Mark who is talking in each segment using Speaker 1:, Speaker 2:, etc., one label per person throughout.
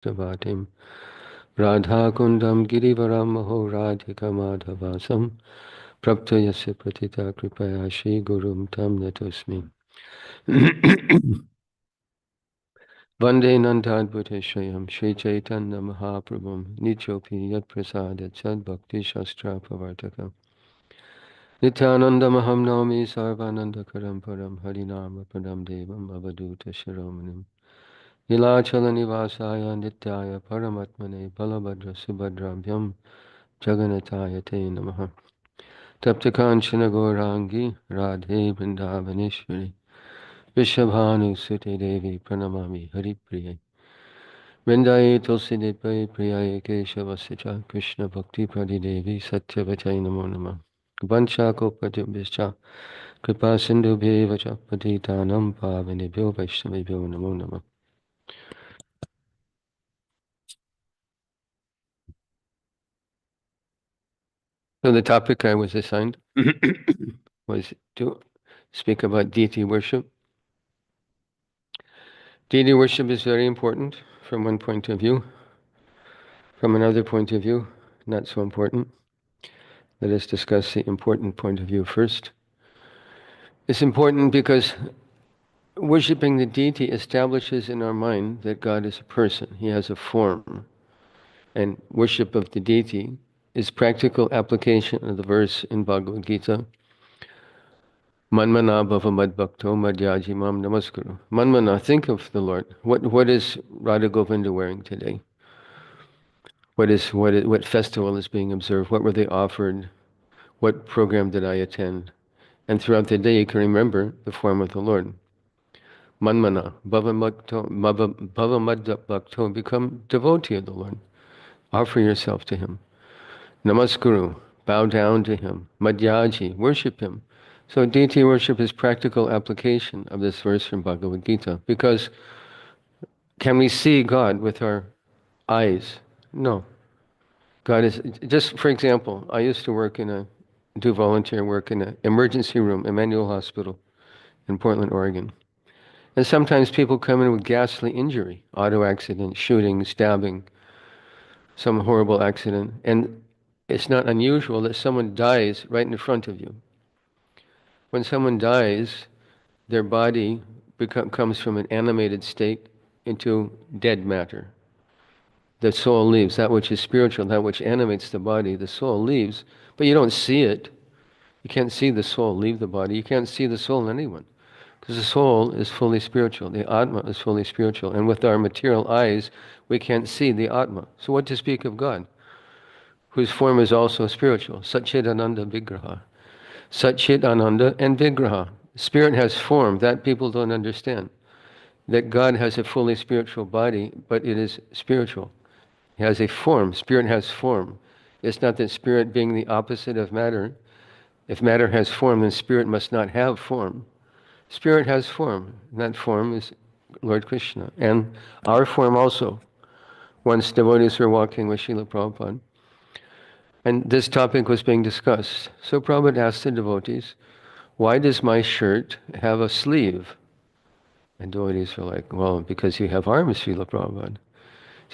Speaker 1: Vatim Radha Kundam Girivaram Maho Radhika Madhavasam Praptayasya Pratita Kripaya Shri Gurum Tam Natosmi Vande Nandadvuteshayam Shri Chaitanya Mahaprabhum Nichopi Yat Prasada Chad Bhakti Shastra Pavartakam Nityananda Maham Naumi Sarvananda Karam Param Harinama Padam Devam Avaduta Shiromanim Nilachala Nivasaya Nityaya Paramatmane Balabhadra Subhadrabhyam Jagannataya Te Namaha Taptakanchana Gaurangi Radhe Vrindavaneshwari Vishabhanu Sute Devi Pranamami Haripriya Vrindaye Tulsidevaye Priyaye Keshavasya Krishna Bhakti Pradi Devi Satyavachai Namo Namah Vancha Kopatibhischa Kripa Sindhu Bhevacha Patitanam Pavanebhyo Vaishnavebhyo Namo Namah. So the topic I was assigned was to speak about deity worship. Deity worship is very important from one point of view. From another point of view, not so important. Let us discuss the important point of view first. It's important because worshiping the deity establishes in our mind that God is a person. He has a form. And worship of the deity is practical application of the verse in Bhagavad Gita, Manmana bhava madbhakto madhyaji mam namaskuru. Manmana, think of the Lord. What is Radha Govinda wearing today? What festival is being observed? What were they offered? What program did I attend? And throughout the day you can remember the form of the Lord. Manmana, bhava madbhakto, become devotee of the Lord. Offer yourself to Him. Namaskuru, bow down to Him. Madhyaji, worship Him. So deity worship is practical application of this verse from Bhagavad Gita. Because can we see God with our eyes? No. God is, just for example, I used to do volunteer work in an emergency room, Emmanuel Hospital in Portland, Oregon. And sometimes people come in with ghastly injury, auto accident, shooting, stabbing, some horrible accident. And it's not unusual that someone dies right in front of you. When someone dies, their body comes from an animated state into dead matter. The soul leaves, that which is spiritual, that which animates the body, the soul leaves, but you don't see it. You can't see the soul leave the body. You can't see the soul in anyone. Because the soul is fully spiritual. The Atma is fully spiritual. And with our material eyes, we can't see the Atma. So what to speak of God, whose form is also spiritual? Satchidananda Vigraha. Satchit Ananda and Vigraha. Spirit has form. That people don't understand. That God has a fully spiritual body, but it is spiritual. It has a form. Spirit has form. It's not that spirit being the opposite of matter. If matter has form, then spirit must not have form. Spirit has form. And that form is Lord Krishna. And our form also. Once devotees were walking with Srila Prabhupada, and this topic was being discussed. So Prabhupada asked the devotees, why does my shirt have a sleeve? And devotees were like, well, because you have arms, Srila Prabhupada.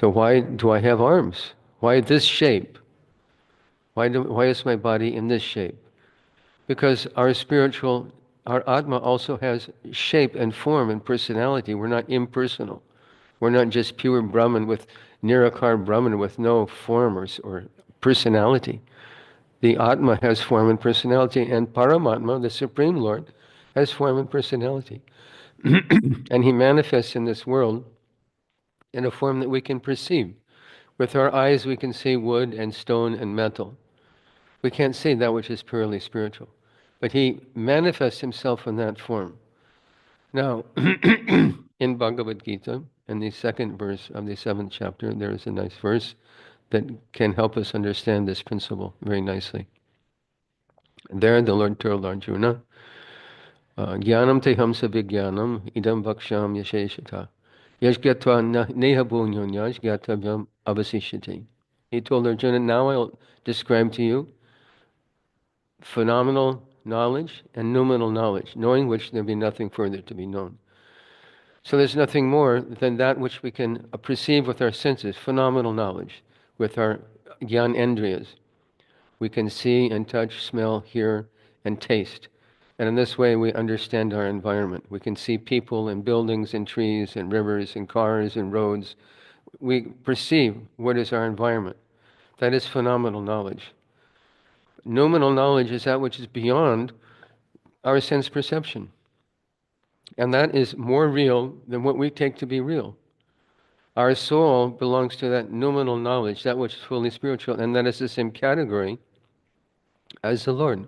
Speaker 1: So why do I have arms? Why this shape? Why is my body in this shape? Because our Atma also has shape and form and personality. We're not impersonal. We're not just pure Brahman with Nirakar Brahman with no form or personality. The Atma has form and personality, and Paramatma, the Supreme Lord, has form and personality. And He manifests in this world in a form that we can perceive. With our eyes we can see wood and stone and metal. We can't see that which is purely spiritual. But He manifests Himself in that form. Now, in Bhagavad Gita, in the second verse of the 7th chapter, there is a nice verse that can help us understand this principle very nicely. There the Lord told Arjuna, Jnanam te hamsa vijnanam idam vaksham yasheshata. Yashgatva neha bhunyonyas gyatavyam avasishyati. He told Arjuna, now I'll describe to you phenomenal knowledge and noumenal knowledge, knowing which there be nothing further to be known. So there's nothing more than that which we can perceive with our senses, phenomenal knowledge, with our gyan-endriyas. We can see and touch, smell, hear, and taste. And in this way, we understand our environment. We can see people and buildings and trees and rivers and cars and roads. We perceive what is our environment. That is phenomenal knowledge. Noumenal knowledge is that which is beyond our sense perception. And that is more real than what we take to be real. Our soul belongs to that noumenal knowledge, that which is fully spiritual, and that is the same category as the Lord,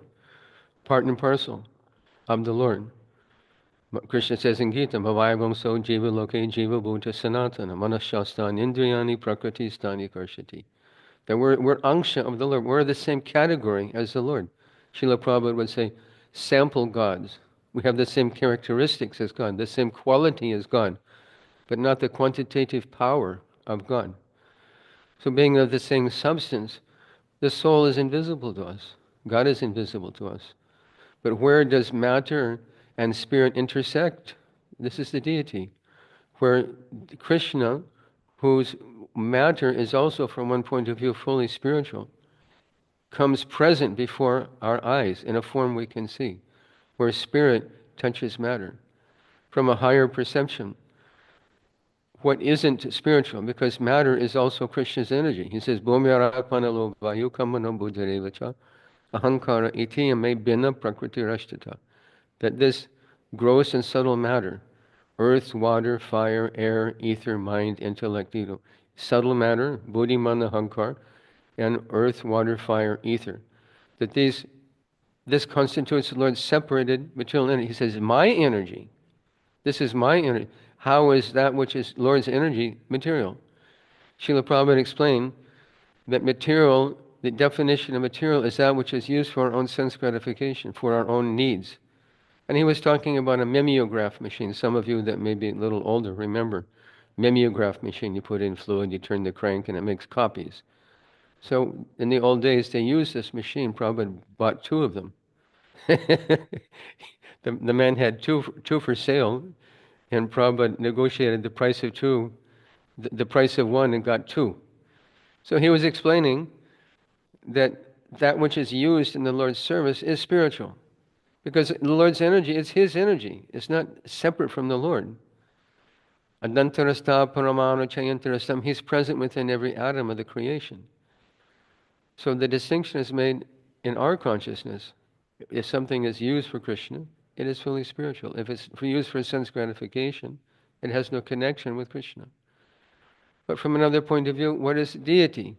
Speaker 1: part and parcel of the Lord. Krishna says in Gita, Bhavayavam so jiva loke jiva bhuta sanatana manashastan indriyani prakriti stani karshati. That we're angsha of the Lord. We're the same category as the Lord. Srila Prabhupada would say, sample gods. We have the same characteristics as God, the same quality as God, but not the quantitative power of God. So being of the same substance, the soul is invisible to us. God is invisible to us. But where does matter and spirit intersect? This is the deity. Where Krishna, whose matter is also from one point of view fully spiritual, comes present before our eyes in a form we can see, where spirit touches matter from a higher perception. What isn't spiritual, because matter is also Krishna's energy. He says, Bhumyarapanalo vayu kamanam buddharevacha ahankara iti me bina prakriti rashtata. That this gross and subtle matter, earth, water, fire, air, ether, mind, intellect, ego, subtle matter, buddhi, mana, hankar, and earth, water, fire, ether, that this constitutes the Lord's separated material energy. He says, my energy, this is my energy. How is that which is Lord's energy material? Srila Prabhupada explained that material, the definition of material is that which is used for our own sense gratification, for our own needs. And he was talking about a mimeograph machine. Some of you that may be a little older remember mimeograph machine. You put in fluid, you turn the crank, and it makes copies. So in the old days, they used this machine. Prabhupada bought 2 of them. The man had two for sale, and Prabhupada negotiated the price of 2, the price of 1, and got 2. So he was explaining that that which is used in the Lord's service is spiritual. Because the Lord's energy is His energy. It's not separate from the Lord. Adantarastha paramana chayantarastam. He's present within every atom of the creation. So the distinction is made in our consciousness. If something is used for Krishna, it is fully spiritual. If it's used for sense gratification, it has no connection with Krishna. But from another point of view, what is deity?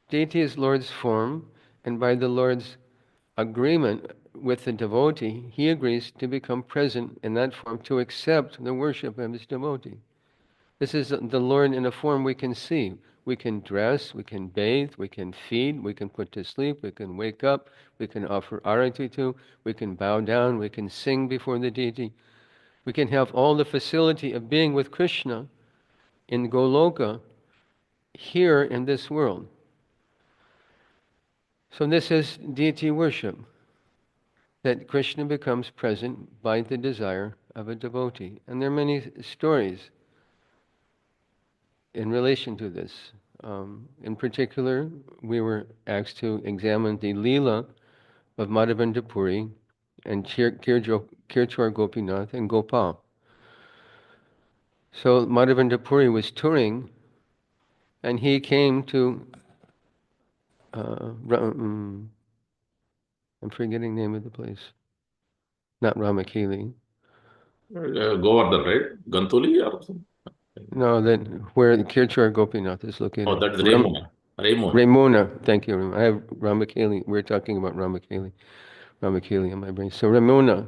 Speaker 1: Deity is Lord's form, and by the Lord's agreement with the devotee, he agrees to become present in that form to accept the worship of his devotee. This is the Lord in a form we can see. We can dress, we can bathe, we can feed, we can put to sleep, we can wake up, we can offer arati to, we can bow down, we can sing before the deity. We can have all the facility of being with Krishna in Goloka here in this world. So this is deity worship, that Krishna becomes present by the desire of a devotee. And there are many stories in relation to this. In particular, we were asked to examine the Leela of Madhavendra Puri and Kirchwar Gopinath and Gopal. So Madhavendra Puri was touring, and he came to, I'm forgetting the name of the place, not Ramakeli.
Speaker 2: Govardhan, right? Gantuli or something?
Speaker 1: No, that where the Kirchwar Gopinath is located.
Speaker 2: Oh, that's Raymond. Raymond.
Speaker 1: Ramona, thank you. I have Ramakeli. We're talking about Ramakeli. Ramakeli in my brain. So Ramona,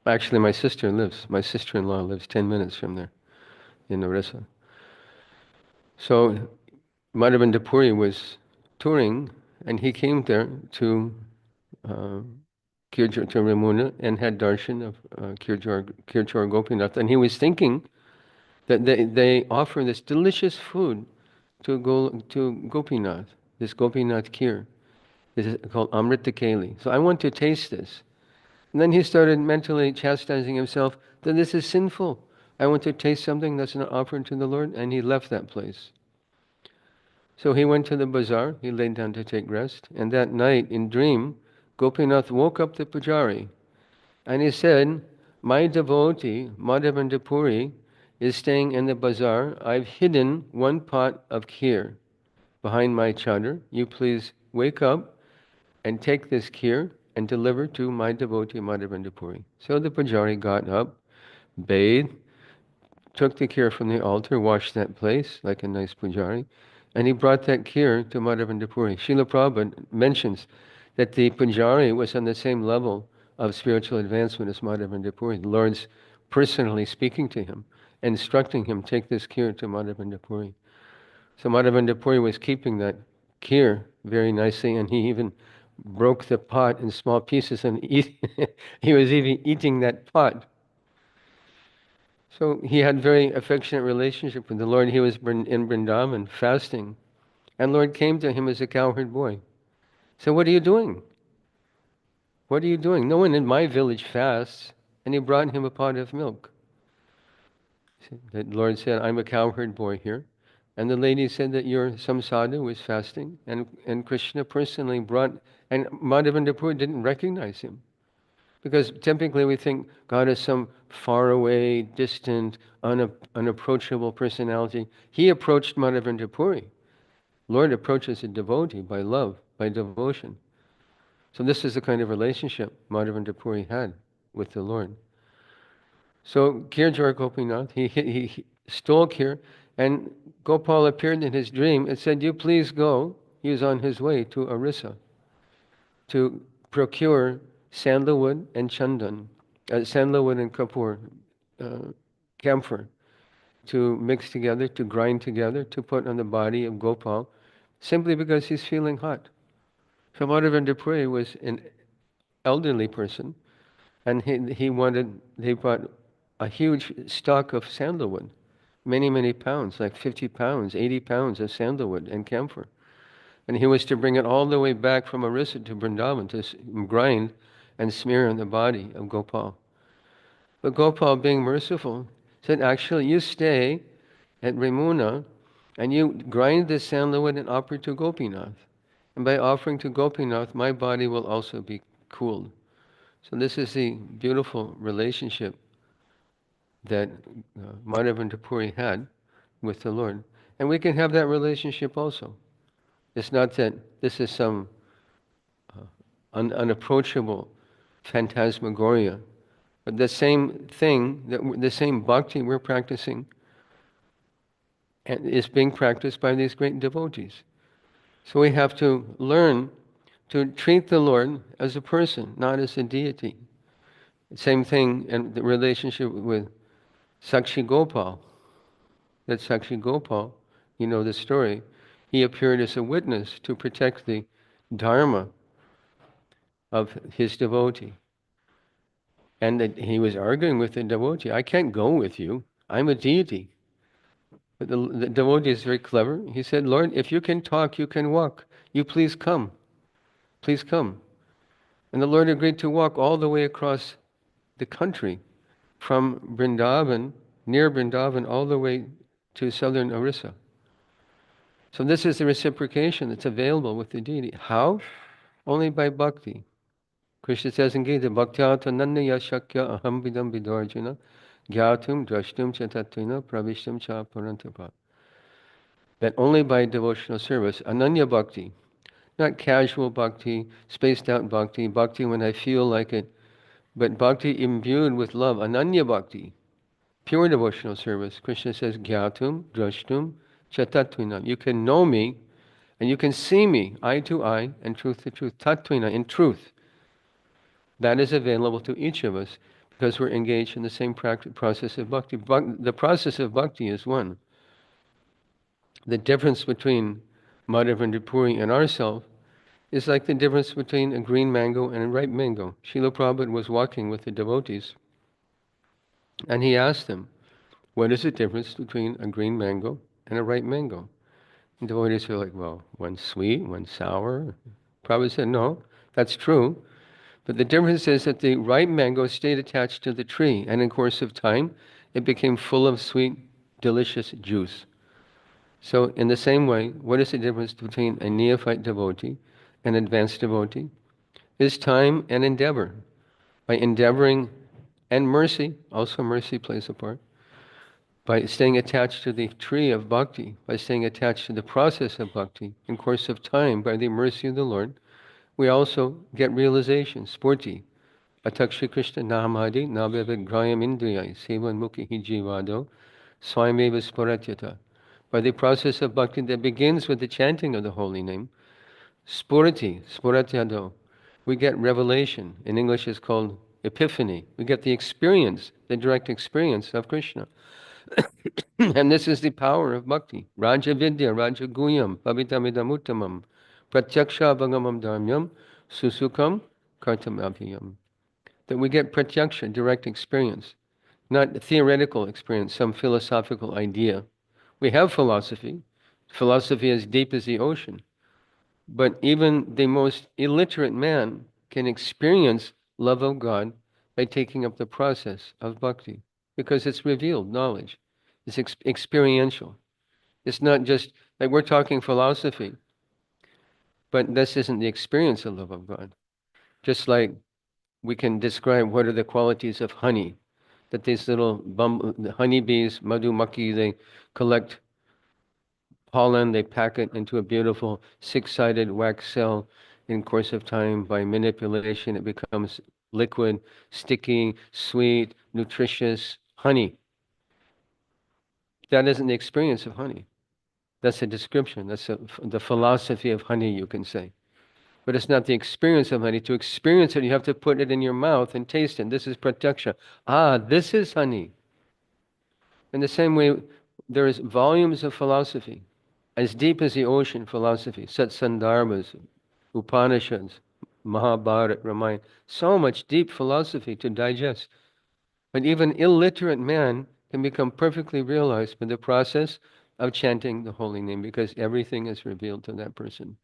Speaker 1: actually my sister-in-law lives 10 minutes from there in Orissa. So Madhavendra Puri was touring, and he came there to Ramona and had darshan of Kirchwar Gopinath. And he was thinking that they offer this delicious food to Gopinath, this Gopinath Kheer. This is called Amrita Keli. So I want to taste this. And then he started mentally chastising himself that this is sinful. I want to taste something that's not offered to the Lord, and he left that place. So he went to the bazaar, he laid down to take rest, and that night, in dream, Gopinath woke up the pujari, and he said, my devotee, Madhavendra Puri, is staying in the bazaar. I've hidden one pot of kheer behind my chadar. You please wake up and take this kheer and deliver to my devotee, Madhavendra Puri. So the pujari got up, bathed, took the kheer from the altar, washed that place like a nice pujari, and he brought that kheer to Madhavendra Puri. Srila Prabhupada mentions that the pujari was on the same level of spiritual advancement as Madhavendra Puri. The Lord's personally speaking to him, instructing him, take this kheer to Madhavendra Puri. So Madhavendra Puri was keeping that kheer very nicely, and he even broke the pot in small pieces and he was even eating that pot. So he had very affectionate relationship with the Lord. He was in Vrindavan fasting, and Lord came to him as a cowherd boy. So what are you doing? What are you doing? No one in my village fasts. And he brought him a pot of milk. The Lord said, I'm a cowherd boy here. And the lady said that you're some sadhu who is fasting. And Krishna personally brought, and Madhavendra Puri didn't recognize him. Because typically we think God is some faraway, distant, unapproachable personality. He approached Madhavendra Puri. Lord approaches a devotee by love, by devotion. So this is the kind of relationship Madhavendra Puri had with the Lord. So Kirjor Gopinath, he stole Kir, and Gopal appeared in his dream and said, you please go. He was on his way to Orissa to procure sandalwood and chandan, sandalwood and kapoor, camphor, to mix together, to grind together, to put on the body of Gopal, simply because he's feeling hot. So Madhavendra Puri was an elderly person, and he bought a huge stock of sandalwood, many pounds, like 50 pounds, 80 pounds of sandalwood and camphor. And he was to bring it all the way back from Orissa to Vrindavan to grind and smear on the body of Gopal. But Gopal, being merciful, said, actually, you stay at Ramuna and you grind this sandalwood and offer to Gopinath. And by offering to Gopinath, my body will also be cooled. So this is the beautiful relationship that Madhavendra Puri had with the Lord. And we can have that relationship also. It's not that this is some unapproachable phantasmagoria, but the same thing, the same bhakti we're practicing and is being practiced by these great devotees. So we have to learn to treat the Lord as a person, not as a deity. Same thing in the relationship with Sakshi Gopal. That Sakshi Gopal, you know the story, he appeared as a witness to protect the dharma of his devotee. And that he was arguing with the devotee, I can't go with you, I'm a deity. But the devotee is very clever. He said, Lord, if you can talk, you can walk. You please come. Please come. And the Lord agreed to walk all the way across the country from Vrindavan, near Vrindavan, all the way to southern Orissa. So this is the reciprocation that's available with the deity. How? Only by bhakti. Krishna says in Gita, Bhaktyata nannaya shakya aham vidam vidarjuna gyatum drashtum cha tatvina pravishtam cha parantapa. That only by devotional service, ananya bhakti, not casual bhakti, spaced out bhakti, bhakti when I feel like it, but bhakti imbued with love, ananya bhakti, pure devotional service. Krishna says, Gyatum, drashtum, chatatvinam. You can know me, and you can see me, eye to eye, and truth to truth. Tatvina, in truth. That is available to each of us, because we're engaged in the same process of bhakti. The process of bhakti is one. The difference between Madhavendra Puri and ourselves is like the difference between a green mango and a ripe mango. Srila Prabhupada was walking with the devotees, and he asked them, what is the difference between a green mango and a ripe mango? And devotees were like, well, one's sweet, one's sour. Prabhupada said, no, that's true. But the difference is that the ripe mango stayed attached to the tree, and in course of time, it became full of sweet, delicious juice. So in the same way, what is the difference between a neophyte devotee and advanced devotee? Is time and endeavor. By endeavoring, and mercy, also mercy plays a part, by staying attached to the tree of bhakti, by staying attached to the process of bhakti, in course of time, by the mercy of the Lord, we also get realization, spurti. Atak Krishna Nahamadi Nabhavigrayam Indriyai Sevan Mukhi Jivado Swameva Spuratyata. By the process of bhakti that begins with the chanting of the holy name, spurati, spuratyado, we get revelation. In English it's called epiphany. We get the experience, the direct experience of Krishna. And this is the power of bhakti. Raja Vidya, Raja Guyam, Pavitamidam Uttamam, Pratyaksha Bhagamam Dhamyam, Susukam Kartam Abhiyam. That we get pratyaksha, direct experience, not theoretical experience, some philosophical idea. We have philosophy. Philosophy is deep as the ocean. But even the most illiterate man can experience love of God by taking up the process of bhakti, because it's revealed knowledge. It's experiential. It's not just like we're talking philosophy, but this isn't the experience of love of God. Just like we can describe what are the qualities of honey, that these little honeybees, madhumaki, they collect pollen, they pack it into a beautiful six-sided wax cell. In course of time, by manipulation, it becomes liquid, sticky, sweet, nutritious honey. That isn't the experience of honey. That's a description. That's the philosophy of honey, you can say. But it's not the experience of honey. To experience it, you have to put it in your mouth and taste it. This is pratyaksha. Ah, this is honey. In the same way, there is volumes of philosophy, as deep as the ocean philosophy, Satsandarbhas, Upanishads, Mahabharata, Ramayana, so much deep philosophy to digest. But even illiterate man can become perfectly realized by the process of chanting the holy name, because everything is revealed to that person.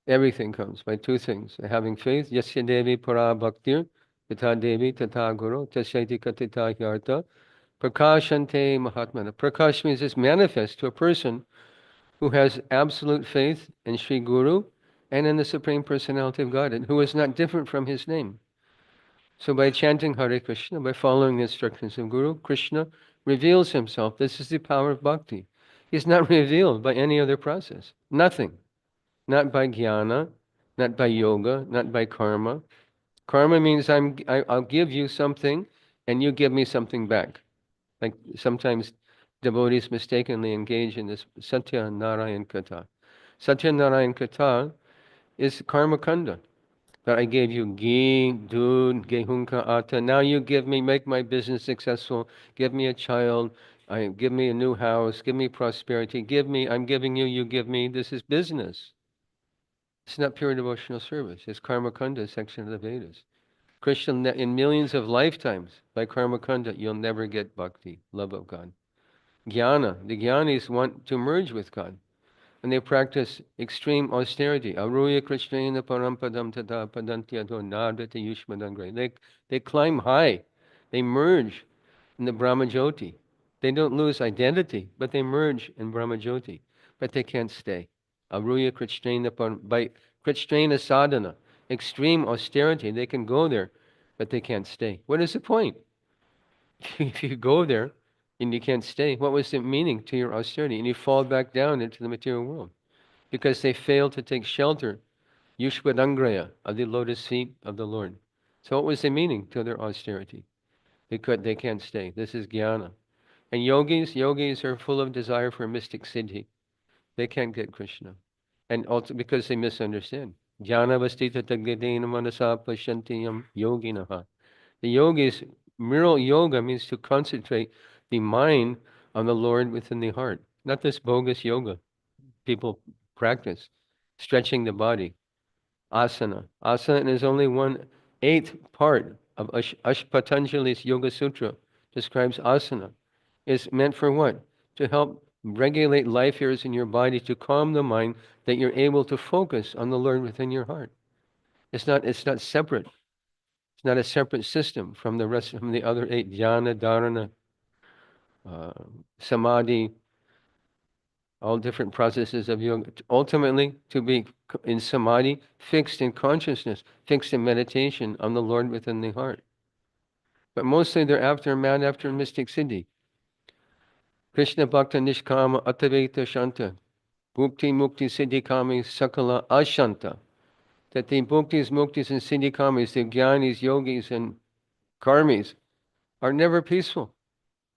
Speaker 1: Everything comes by two things: having faith, yasya devi para bhaktir, tata devi tata guru, tasyaiti katita hyarta, prakashante mahatmana. Prakash means it's manifest to a person who has absolute faith in Sri Guru and in the Supreme Personality of Godhead, who is not different from his name. So by chanting Hare Krishna, by following the instructions of Guru, Krishna reveals himself. This is the power of bhakti. He's not revealed by any other process. Nothing. Not by jnana, not by yoga, not by karma. Karma means I'll give you something and you give me something back. Like sometimes devotees mistakenly engage in this Satya Narayan Katha. Satya Narayan Katha is karma kanda. That I gave you ghee, doodh, gehunka, atta. Now you give me, make my business successful. Give me a child. Give me a new house. Give me prosperity. Give me, I'm giving you, you give me. This is business. It's not pure devotional service. It's karma kanda section of the Vedas. Krishna, in millions of lifetimes, by karma kanda, you'll never get bhakti, love of God. Jnana, the jnanis want to merge with God, and they practice extreme austerity. Aruya Krishnena parampadam tada padantyado nadati yushmadangre. They climb high. They merge in the Brahmajyoti. They don't lose identity, but they merge in Brahmajyoti. But they can't stay. Aruya Krishnena by Krishnena sadhana, extreme austerity, they can go there, but they can't stay. What is the point? If you go there and you can't stay, what was the meaning to your austerity? And you fall back down into the material world because they fail to take shelter, Yushvadangraya, of the lotus feet of the Lord. So what was the meaning to their austerity? They can't stay. This is jnana. And yogis are full of desire for mystic siddhi. They can't get Krishna. And also because they misunderstand. Jnana vastita tagdedena manasa pashyantiyam yoginaha. The yogis, real yoga means to concentrate the mind on the Lord within the heart. Not this bogus yoga people practice, stretching the body. Asana. Asana is only 1/8 part of Patanjali's Yoga Sutra. Describes asana. It's meant for what? To help regulate life airs in your body, to calm the mind, that you're able to focus on the Lord within your heart. It's not separate. It's not a separate system from the rest from the other 8 jhana, dharana. samadhi, all different processes of yoga, ultimately to be in samadhi, fixed in consciousness, fixed in meditation on the Lord within the heart. But mostly they're mad after mystic siddhi. Krishna Bhakta Nishkama Ataveta Shanta. Bhukti Mukti Siddhi Kami Sakala Ashanta. That the bhuktis, muktis, and siddhi kamis, the jnanis, yogis, and karmis, are never peaceful.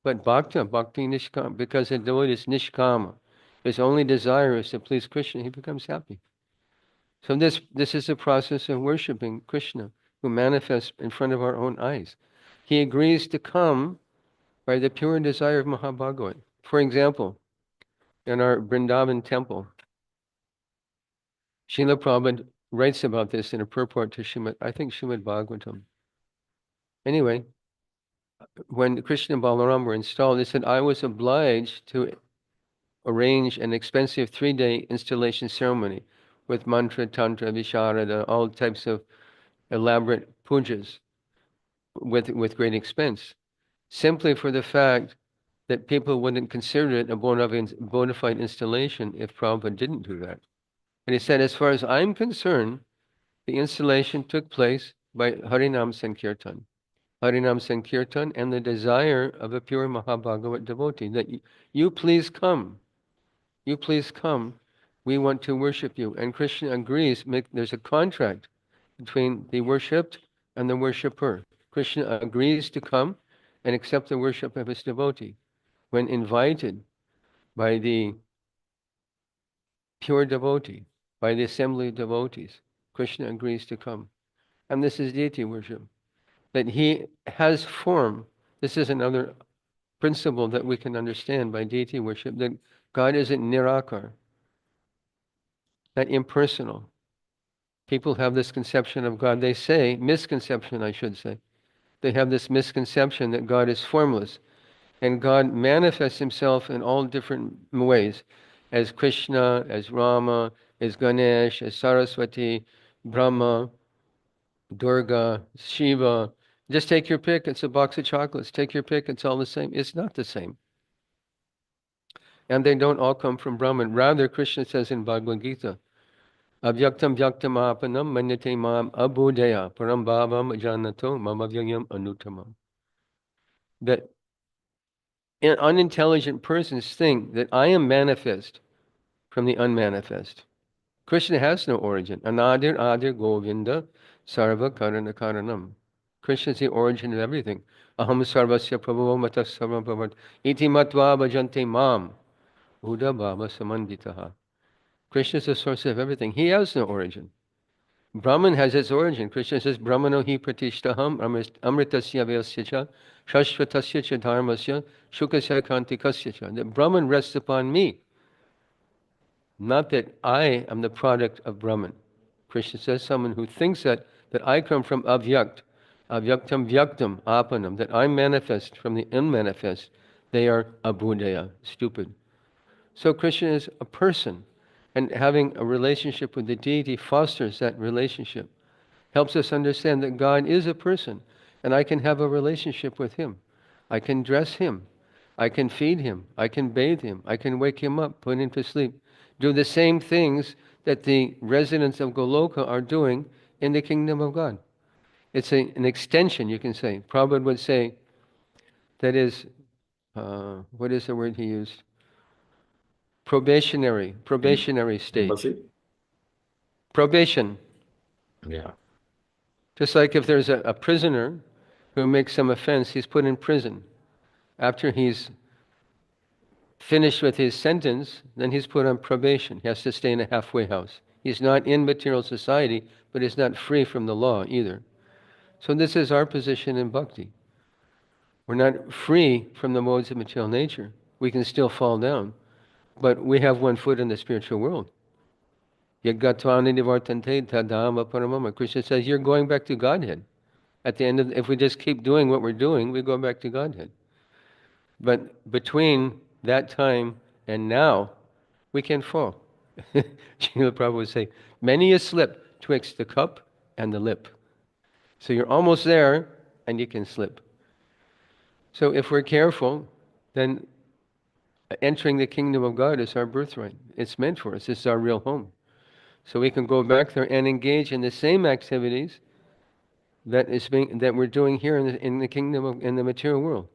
Speaker 1: But bhakti nishkama, because the devotee is nishkama, his only desire is to please Krishna, he becomes happy. So this is the process of worshiping Krishna, who manifests in front of our own eyes. He agrees to come by the pure desire of Mahabhagavat. For example, in our Vrindavan temple, Srila Prabhupada writes about this in a purport to Srimad Bhagavatam. Anyway, when Krishna and Balaram were installed, they said, I was obliged to arrange an expensive 3-day installation ceremony with mantra, tantra, visharada, all types of elaborate pujas with great expense, simply for the fact that people wouldn't consider it a bona fide installation if Prabhupada didn't do that. And he said, as far as I'm concerned, the installation took place by Harinam Sankirtan. Harinam Sankirtan and the desire of a pure Mahabhagavat devotee, that you please come, you please come, we want to worship you. And Krishna agrees, there's a contract between the worshipped and the worshipper. Krishna agrees to come and accept the worship of his devotee. When invited by the pure devotee, by the assembly of devotees, Krishna agrees to come. And this is deity worship. That he has form. This is another principle that we can understand by deity worship, that God isn't nirakar, not impersonal. People have this conception of God. They say, misconception I should say. They have this misconception that God is formless. And God manifests himself in all different ways, as Krishna, as Rama, as Ganesh, as Saraswati, Brahma, Durga, Shiva. Just take your pick. It's a box of chocolates. Take your pick. It's all the same. It's not the same. And they don't all come from Brahman. Rather, Krishna says in Bhagavad Gita, Avyaktam vyaktam apanam manyate mam abudaya param bhavam janato mamavyayam anutamam. That unintelligent persons think that I am manifest from the unmanifest. Krishna has no origin. Anadir adir govinda sarva karana karanam. Krishna is the origin of everything. Aham sarvasya prabhavo matas sarvam bhavat iti matva bhajante mam buddha bhava samanditaha. Krishna is the source of everything. He has no origin. Brahman has its origin. Krishna says, Brahmano hi pratishtaham amritasya vyasya cha shashvatasya cha dharmasya shukasya kantikasya cha. That Brahman rests upon me. Not that I am the product of Brahman. Krishna says, someone who thinks that I come from avyakt, avyaktam vyaktam apanam, that I manifest from the unmanifest, they are abudaya, stupid. So Krishna is a person, and having a relationship with the deity fosters that relationship, helps us understand that God is a person, and I can have a relationship with him. I can dress him, I can feed him, I can bathe him, I can wake him up, put him to sleep, do the same things that the residents of Goloka are doing in the kingdom of God. It's an extension, you can say. Prabhupada would say, that is, what is the word he used? Probationary stage.
Speaker 2: Embassy?
Speaker 1: Probation.
Speaker 2: Yeah.
Speaker 1: Just like if there's a prisoner who makes some offense, he's put in prison. After he's finished with his sentence, then he's put on probation. He has to stay in a halfway house. He's not in material society, but he's not free from the law either. So this is our position in bhakti. We're not free from the modes of material nature. We can still fall down, but we have one foot in the spiritual world. Krishna says, you're going back to Godhead. At the end of, if we just keep doing what we're doing, we go back to Godhead. But between that time and now, we can fall. Srila Prabhupada would say, many a slip twixt the cup and the lip. So you're almost there, and you can slip. So if we're careful, then entering the kingdom of God is our birthright. It's meant for us. It's our real home. So we can go back there and engage in the same activities that we're doing here in the kingdom of in the material world,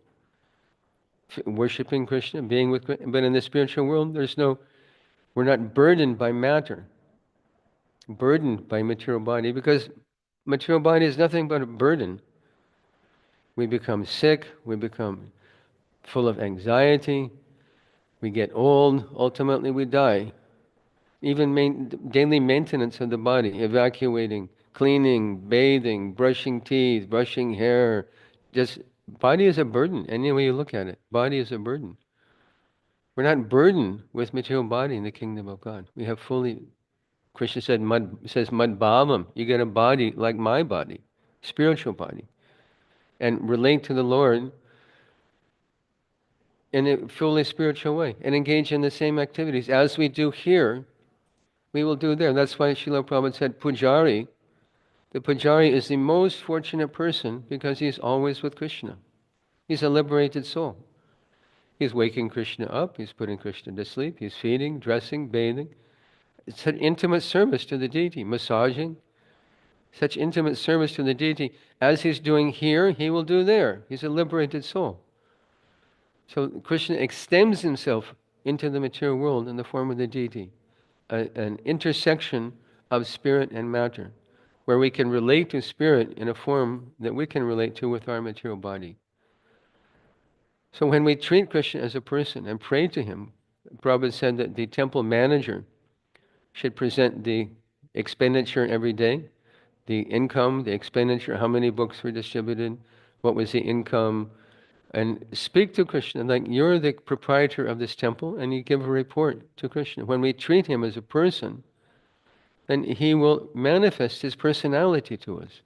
Speaker 1: worshiping Krishna, being with Krishna. But in the spiritual world, we're not burdened by matter, burdened by material body, because material body is nothing but a burden. We become sick, we become full of anxiety, we get old, ultimately we die. Even daily maintenance of the body, evacuating, cleaning, bathing, brushing teeth, brushing hair, just body is a burden. Any way you look at it, body is a burden. We're not burdened with material body in the kingdom of God. We have fully, Krishna says mad bhavam. You get a body like my body, spiritual body, and relate to the Lord in a fully spiritual way and engage in the same activities as we do here. We will do there. That's why Srila Prabhupada said pujari. The pujari is the most fortunate person because he's always with Krishna. He's a liberated soul. He's waking Krishna up, he's putting Krishna to sleep, he's feeding, dressing, bathing. It's an intimate service to the deity, massaging. Such intimate service to the deity. As he's doing here, he will do there. He's a liberated soul. So Krishna extends himself into the material world in the form of the deity, an intersection of spirit and matter, where we can relate to spirit in a form that we can relate to with our material body. So when we treat Krishna as a person and pray to him, Prabhupada said that the temple manager should present the expenditure every day, the income, the expenditure, how many books were distributed, what was the income, and speak to Krishna like you're the proprietor of this temple, and you give a report to Krishna. When we treat him as a person, then he will manifest his personality to us.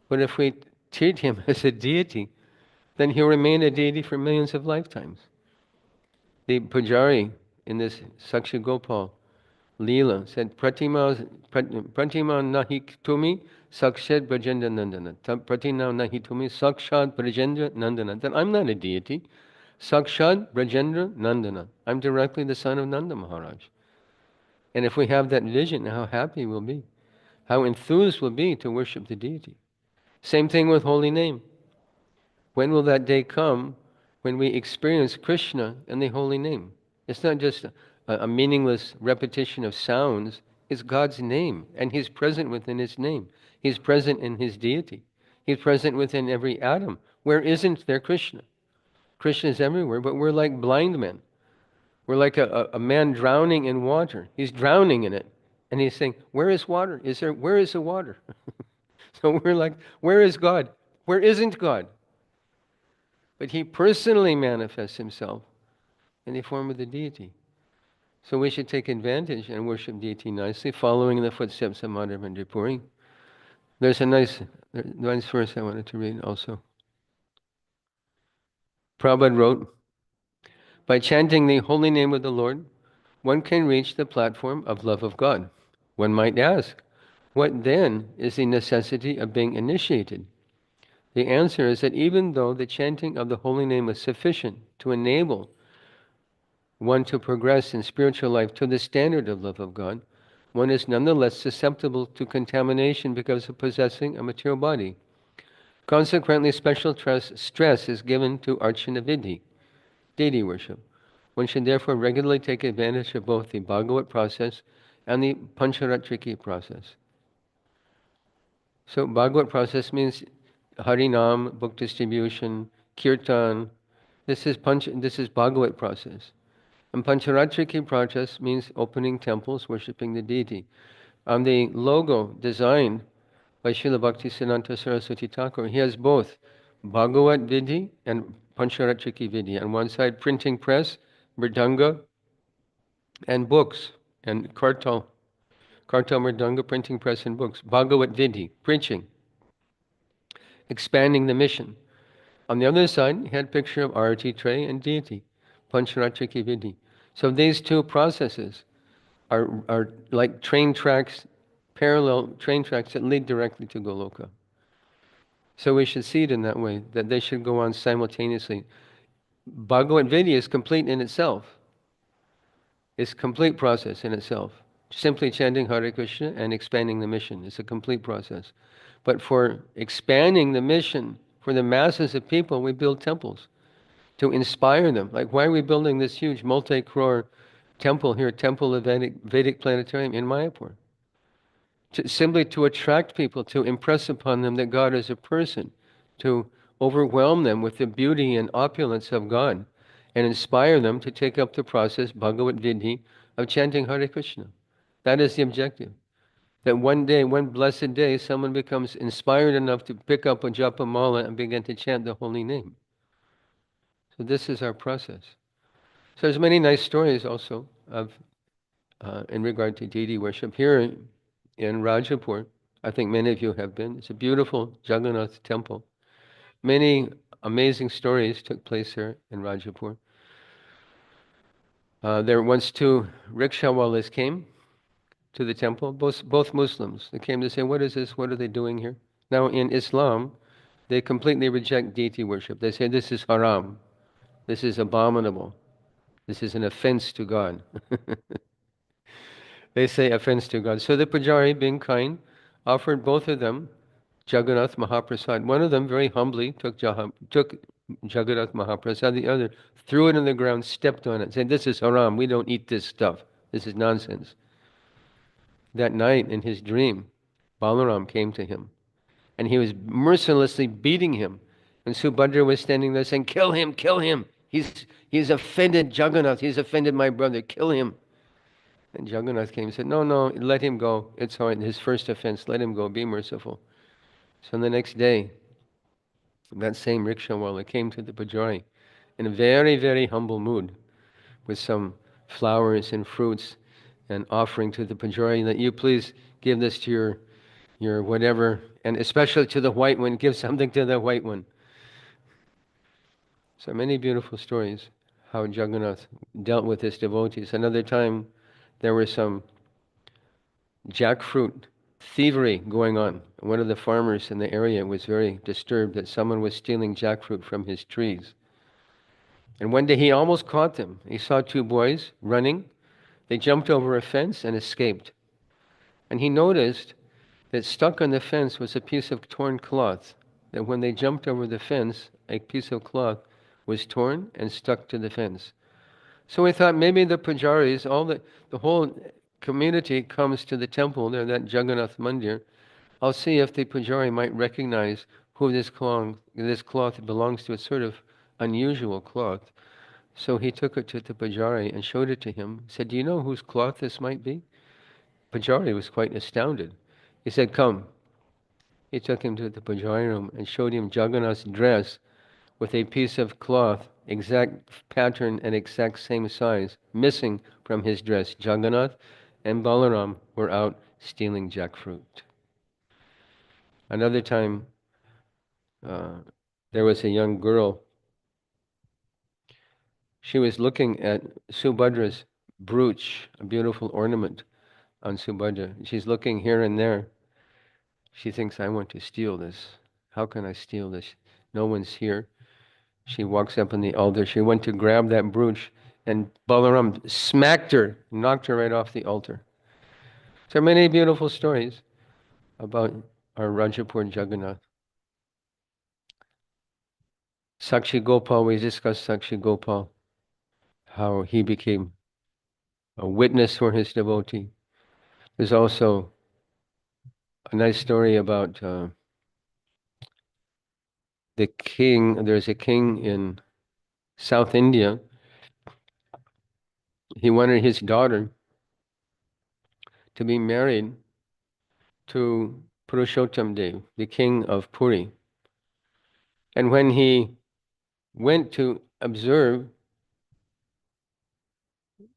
Speaker 1: But if we treat him as a deity, then he'll remain a deity for millions of lifetimes. The pujari in this Sakshi Gopal Leela said, Pratima nahi tumi sakshat brajendra nandana. Pratima nahi tumi sakshat brajendra nandana. Then I'm not a deity. Sakshat brajendra nandana. I'm directly the son of Nanda Maharaj. And if we have that vision, how happy we'll be. How enthused we'll be to worship the deity. Same thing with holy name. When will that day come when we experience Krishna and the holy name? It's not just a meaningless repetition of sounds. It's God's name, and He's present within His name. He's present in His deity. He's present within every atom. Where isn't there Krishna? Krishna is everywhere, but we're like blind men. We're like a man drowning in water. He's drowning in it, and he's saying, "Where is water? Where is the water?" So we're like, "Where is God? Where isn't God?" But he personally manifests himself in the form of the deity. So we should take advantage and worship deity nicely, following in the footsteps of Madhav and Puri. There's a nice verse I wanted to read also. Prabhupada wrote, by chanting the holy name of the Lord, one can reach the platform of love of God. One might ask, what then is the necessity of being initiated? The answer is that even though the chanting of the holy name is sufficient to enable one to progress in spiritual life to the standard of love of God, one is nonetheless susceptible to contamination because of possessing a material body. Consequently, special stress is given to Archana Vidhi, deity worship. One should therefore regularly take advantage of both the Bhagavat process and the Pancharatriki process. So Bhagavat process means Harinam, book distribution, Kirtan. This is Bhagavat process. And Pancharatriki process means opening temples, worshipping the deity. On the logo designed by Srila Bhaktisiddhanta Saraswati Thakur, he has both Bhagavat Vidhi and Pancharatriki Vidhi. On one side, printing press, mridanga, and books, and kartal mridanga, printing press and books. Bhagavat Vidhi, preaching, expanding the mission. On the other side, he had a picture of arati tray and deity, Pancharatriki Vidhi. So these two processes are like train tracks, parallel train tracks that lead directly to Goloka. So we should see it in that way, that they should go on simultaneously. Bhagavat Vidya is complete in itself. It's a complete process in itself. Simply chanting Hare Krishna and expanding the mission. It's a complete process. But for expanding the mission for the masses of people, we build temples to inspire them. Like, why are we building this huge multi-crore temple here, Temple of Vedic Planetarium in Mayapur? Simply to attract people, to impress upon them that God is a person, to overwhelm them with the beauty and opulence of God, and inspire them to take up the process, Bhagavat Vidhi, of chanting Hare Krishna. That is the objective. That one day, one blessed day, someone becomes inspired enough to pick up a japa mala and begin to chant the holy name. So this is our process. So there's many nice stories also of in regard to deity worship. Here in Rajapur, I think many of you have been. It's a beautiful Jagannath temple. Many amazing stories took place here in Rajapur. There once two rickshawwalas came to the temple, both Muslims. They came to say, what is this? What are they doing here? Now in Islam, they completely reject deity worship. They say this is haram. This is abominable. This is an offense to God. They say offense to God. So the Pujari, being kind, offered both of them Jagannath Mahaprasad. One of them very humbly took Jagannath Mahaprasad. The other threw it on the ground, stepped on it, said, this is haram. We don't eat this stuff. This is nonsense. That night in his dream, Balaram came to him, and he was mercilessly beating him. And Subhadra was standing there saying, kill him, kill him. He's offended Jagannath. He's offended my brother. Kill him. And Jagannath came and said, no, no, let him go. It's all right. His first offense, let him go. Be merciful. So the next day, that same rickshawala came to the Pujari in a very, very humble mood with some flowers and fruits and offering to the Pujari that you please give this to your whatever, and especially to the white one, give something to the white one. So many beautiful stories how Jagannath dealt with his devotees. Another time, there were some jackfruit thievery going on. One of the farmers in the area was very disturbed that someone was stealing jackfruit from his trees. And one day he almost caught them. He saw two boys running. They jumped over a fence and escaped. And he noticed that stuck on the fence was a piece of torn cloth. That when they jumped over the fence, a piece of cloth was torn and stuck to the fence. So we thought maybe the pujaris, the whole community comes to the temple there, that Jagannath Mandir. I'll see if the pujari might recognize who this cloth belongs to. It's sort of unusual cloth. So he took it to the pujari and showed it to him. He said, do you know whose cloth this might be? Pujari was quite astounded. He said, come. He took him to the pujari room and showed him Jagannath's dress with a piece of cloth, exact pattern and exact same size, missing from his dress. Jagannath and Balaram were out stealing jackfruit. Another time, there was a young girl. She was looking at Subhadra's brooch, a beautiful ornament on Subhadra. She's looking here and there. She thinks, I want to steal this. How can I steal this? No one's here. She walks up on the altar. She went to grab that brooch, and Balaram smacked her, knocked her right off the altar. So many beautiful stories about our Rajapur Jagannath. Sakshi Gopal, we discussed Sakshi Gopal, how he became a witness for his devotee. There's also a nice story about the king. There's a king in South India. He wanted his daughter to be married to Purushottam Dev, the king of Puri. And when he went to observe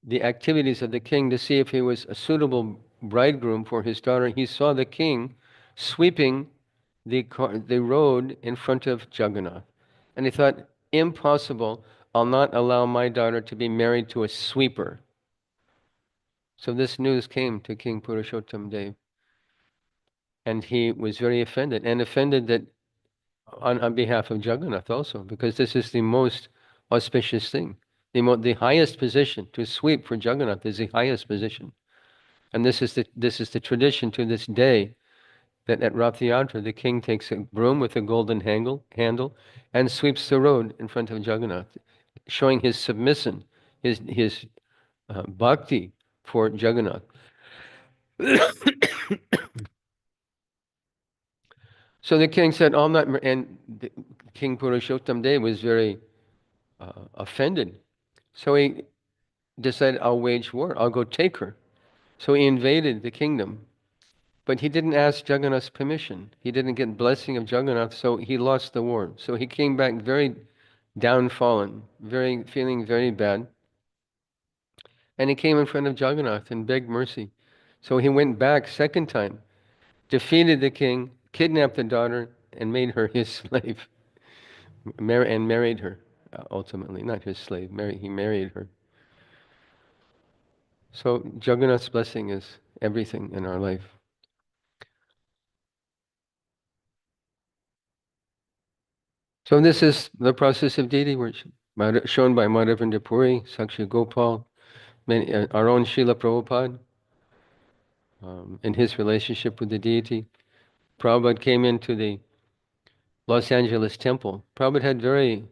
Speaker 1: the activities of the king to see if he was a suitable bridegroom for his daughter, he saw the king sweeping the road in front of Jagannath. And he thought, impossible, I'll not allow my daughter to be married to a sweeper. So this news came to King Purushottam Dev. And he was very offended, and offended that on behalf of Jagannath also, because this is the most auspicious thing. The highest position to sweep for Jagannath is the highest position. And this is the tradition to this day, that at Rath Yatra the king takes a broom with a golden handle and sweeps the road in front of Jagannath, showing his submission, his bhakti for Jagannath. So the king said, "I'm not," and King Purushottam Dev was very offended. So he decided, "I'll wage war. I'll go take her." So he invaded the kingdom. But he didn't ask Jagannath's permission. He didn't get blessing of Jagannath, so he lost the war. So he came back very downtrodden, feeling very bad. And he came in front of Jagannath and begged mercy. So he went back second time, defeated the king, kidnapped the daughter, and made her his slave, and married her, ultimately. Not his slave, he married her. So Jagannath's blessing is everything in our life. So this is the process of deity worship, shown by Madhavendra Puri, Sakshi Gopal, our own Srila Prabhupada, in his relationship with the deity. Prabhupada came into the Los Angeles temple. Prabhupada had very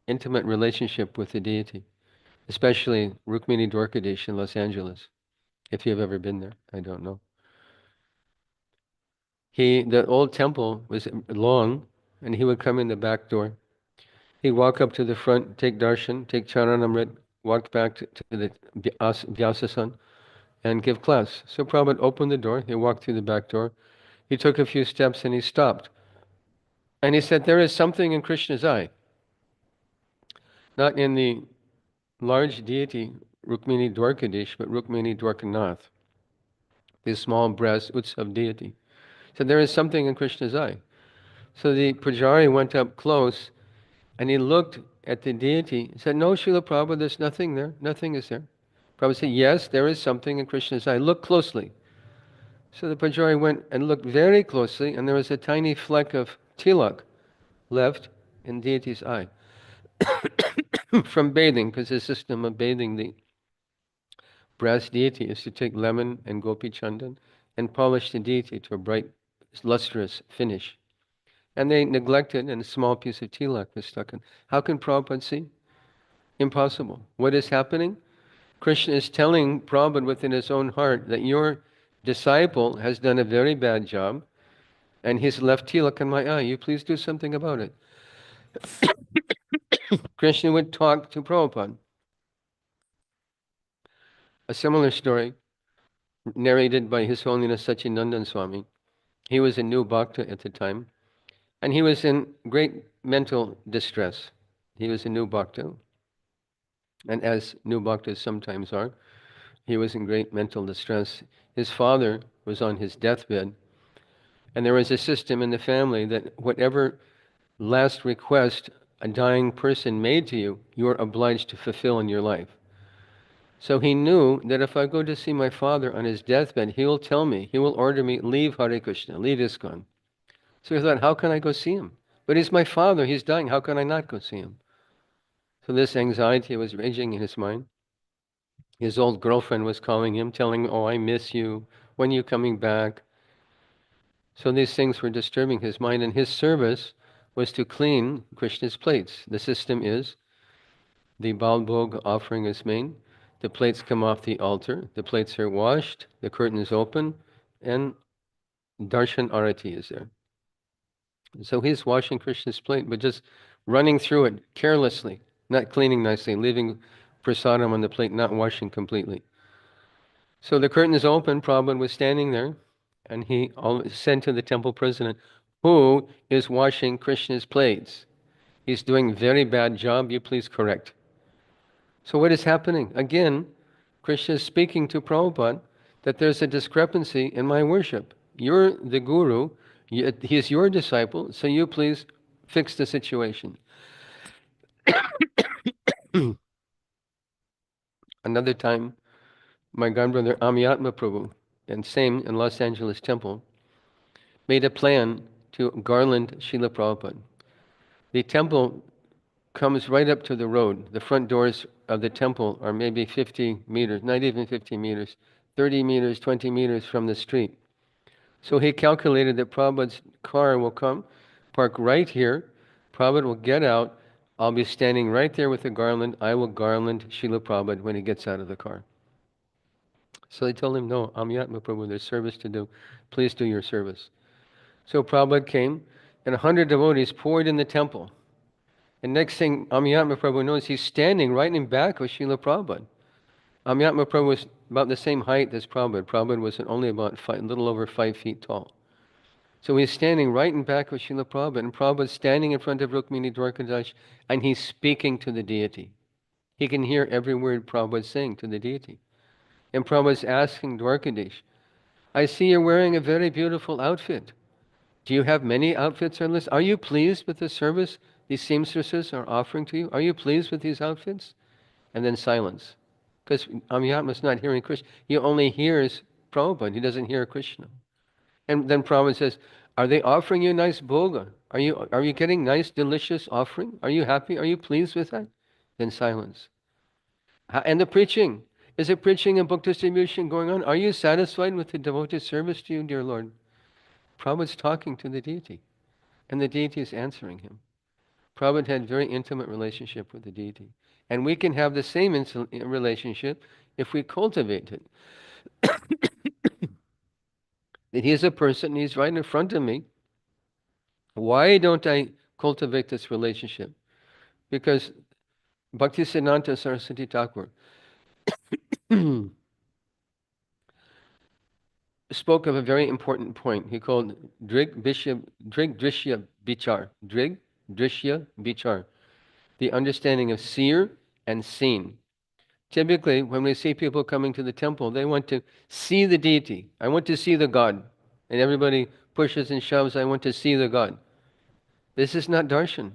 Speaker 1: intimate relationship with the deity, especially Rukmini Dwarkadish in Los Angeles. If you've ever been there, I don't know. The old temple was long, and he would come in the back door. He'd walk up to the front, take darshan, take charanamrit, walk back to the Vyasasan, and give class. So Prabhupada opened the door, he walked through the back door, he took a few steps and he stopped. And he said, "There is something in Krishna's eye." Not in the large deity Rukmini Dwarkadish, but Rukmini Dwarkanath, the small breast Utsav deity. So there is something in Krishna's eye. So the Pujari went up close and he looked at the deity and said, "No, Srila Prabhupada, there's nothing there. Nothing is there." Prabhupada said, "Yes, there is something in Krishna's eye. Look closely." So the Pujari went and looked very closely, and there was a tiny fleck of tilak left in deity's eye from bathing, because the system of bathing the brass deity is to take lemon and gopi chandan and polish the deity to a bright, lustrous finish. And they neglected, and a small piece of tilak was stuck in. How can Prabhupada see? Impossible. What is happening? Krishna is telling Prabhupada within his own heart that your disciple has done a very bad job, and he's left tilak in my eye. You please do something about it. Krishna would talk to Prabhupada. A similar story narrated by His Holiness Sachinandan Swami. He was a new bhakta at the time, and he was in great mental distress. He was a new bhakta, and as new bhaktas sometimes are, he was in great mental distress. His father was on his deathbed, and there was a system in the family that whatever last request a dying person made to you, you are obliged to fulfill in your life. So he knew that if I go to see my father on his deathbed, he will tell me, he will order me, leave Hare Krishna, leave ISKCON. So he thought, how can I go see him? But he's my father, he's dying, how can I not go see him? So this anxiety was raging in his mind. His old girlfriend was calling him, telling him, "Oh, I miss you, when are you coming back?" So these things were disturbing his mind, and his service was to clean Krishna's plates. The system is, the Balbhog offering is made, the plates come off the altar, the plates are washed, the curtain is open, and Darshan Arati is there. So he's washing Krishna's plate, but just running through it carelessly, not cleaning nicely, leaving prasadam on the plate, not washing completely. So the curtain is open, Prabhupada was standing there, and he said to the temple president, "Who is washing Krishna's plates? He's doing a very bad job, you please correct." So what is happening? Again, Krishna is speaking to Prabhupada that there's a discrepancy in my worship. You're the guru, he is your disciple, so you please fix the situation. Another time, my godbrother Amyatma Prabhu, and same in Los Angeles temple, made a plan to garland Srila Prabhupada. The temple comes right up to the road. The front doors of the temple are maybe 50 meters, not even 50 meters, 30 meters, 20 meters from the street. So he calculated that Prabhupada's car will come, park right here. Prabhupada will get out. I'll be standing right there with a garland. I will garland Srila Prabhupada when he gets out of the car. So they told him, no, Amyatma Prabhu, there's service to do. Please do your service. So Prabhupada came, and 100 devotees poured in the temple. And next thing Amyatma Prabhu knows, he's standing right in back of Srila Prabhupada. Amyatma Prabhu was about the same height as Prabhupada. Prabhupada was only about a little over 5 feet tall. So he's standing right in back of Srila Prabhupada, and Prabhupada's standing in front of Rukmini Dwarkadash, and he's speaking to the deity. He can hear every word Prabhupada's saying to the deity. And Prabhupada's asking Dwarkadash, I see you're wearing a very beautiful outfit. Do you have many outfits on this? Are you pleased with the service these seamstresses are offering to you? Are you pleased with these outfits? And then silence. Because Amyatma's not hearing Krishna. He only hears Prabhupada. He doesn't hear Krishna. And then Prabhupada says, are they offering you nice bhoga? Are you getting nice, delicious offering? Are you happy? Are you pleased with that? Then silence. And the preaching. Is it preaching and book distribution going on? Are you satisfied with the devoted service to you, dear Lord? Prabhupada's talking to the deity, and the deity is answering him. Prabhupada had a very intimate relationship with the deity. And we can have the same relationship if we cultivate it. That he is a person, he's right in front of me. Why don't I cultivate this relationship? Because Bhaktisiddhanta Saraswati Thakur spoke of a very important point. He called Drig Drishya Bichar. Drig Drishya Bichar. The understanding of seer and seen. Typically, when we see people coming to the temple, they want to see the deity. I want to see the God. And everybody pushes and shoves, I want to see the God. This is not darshan.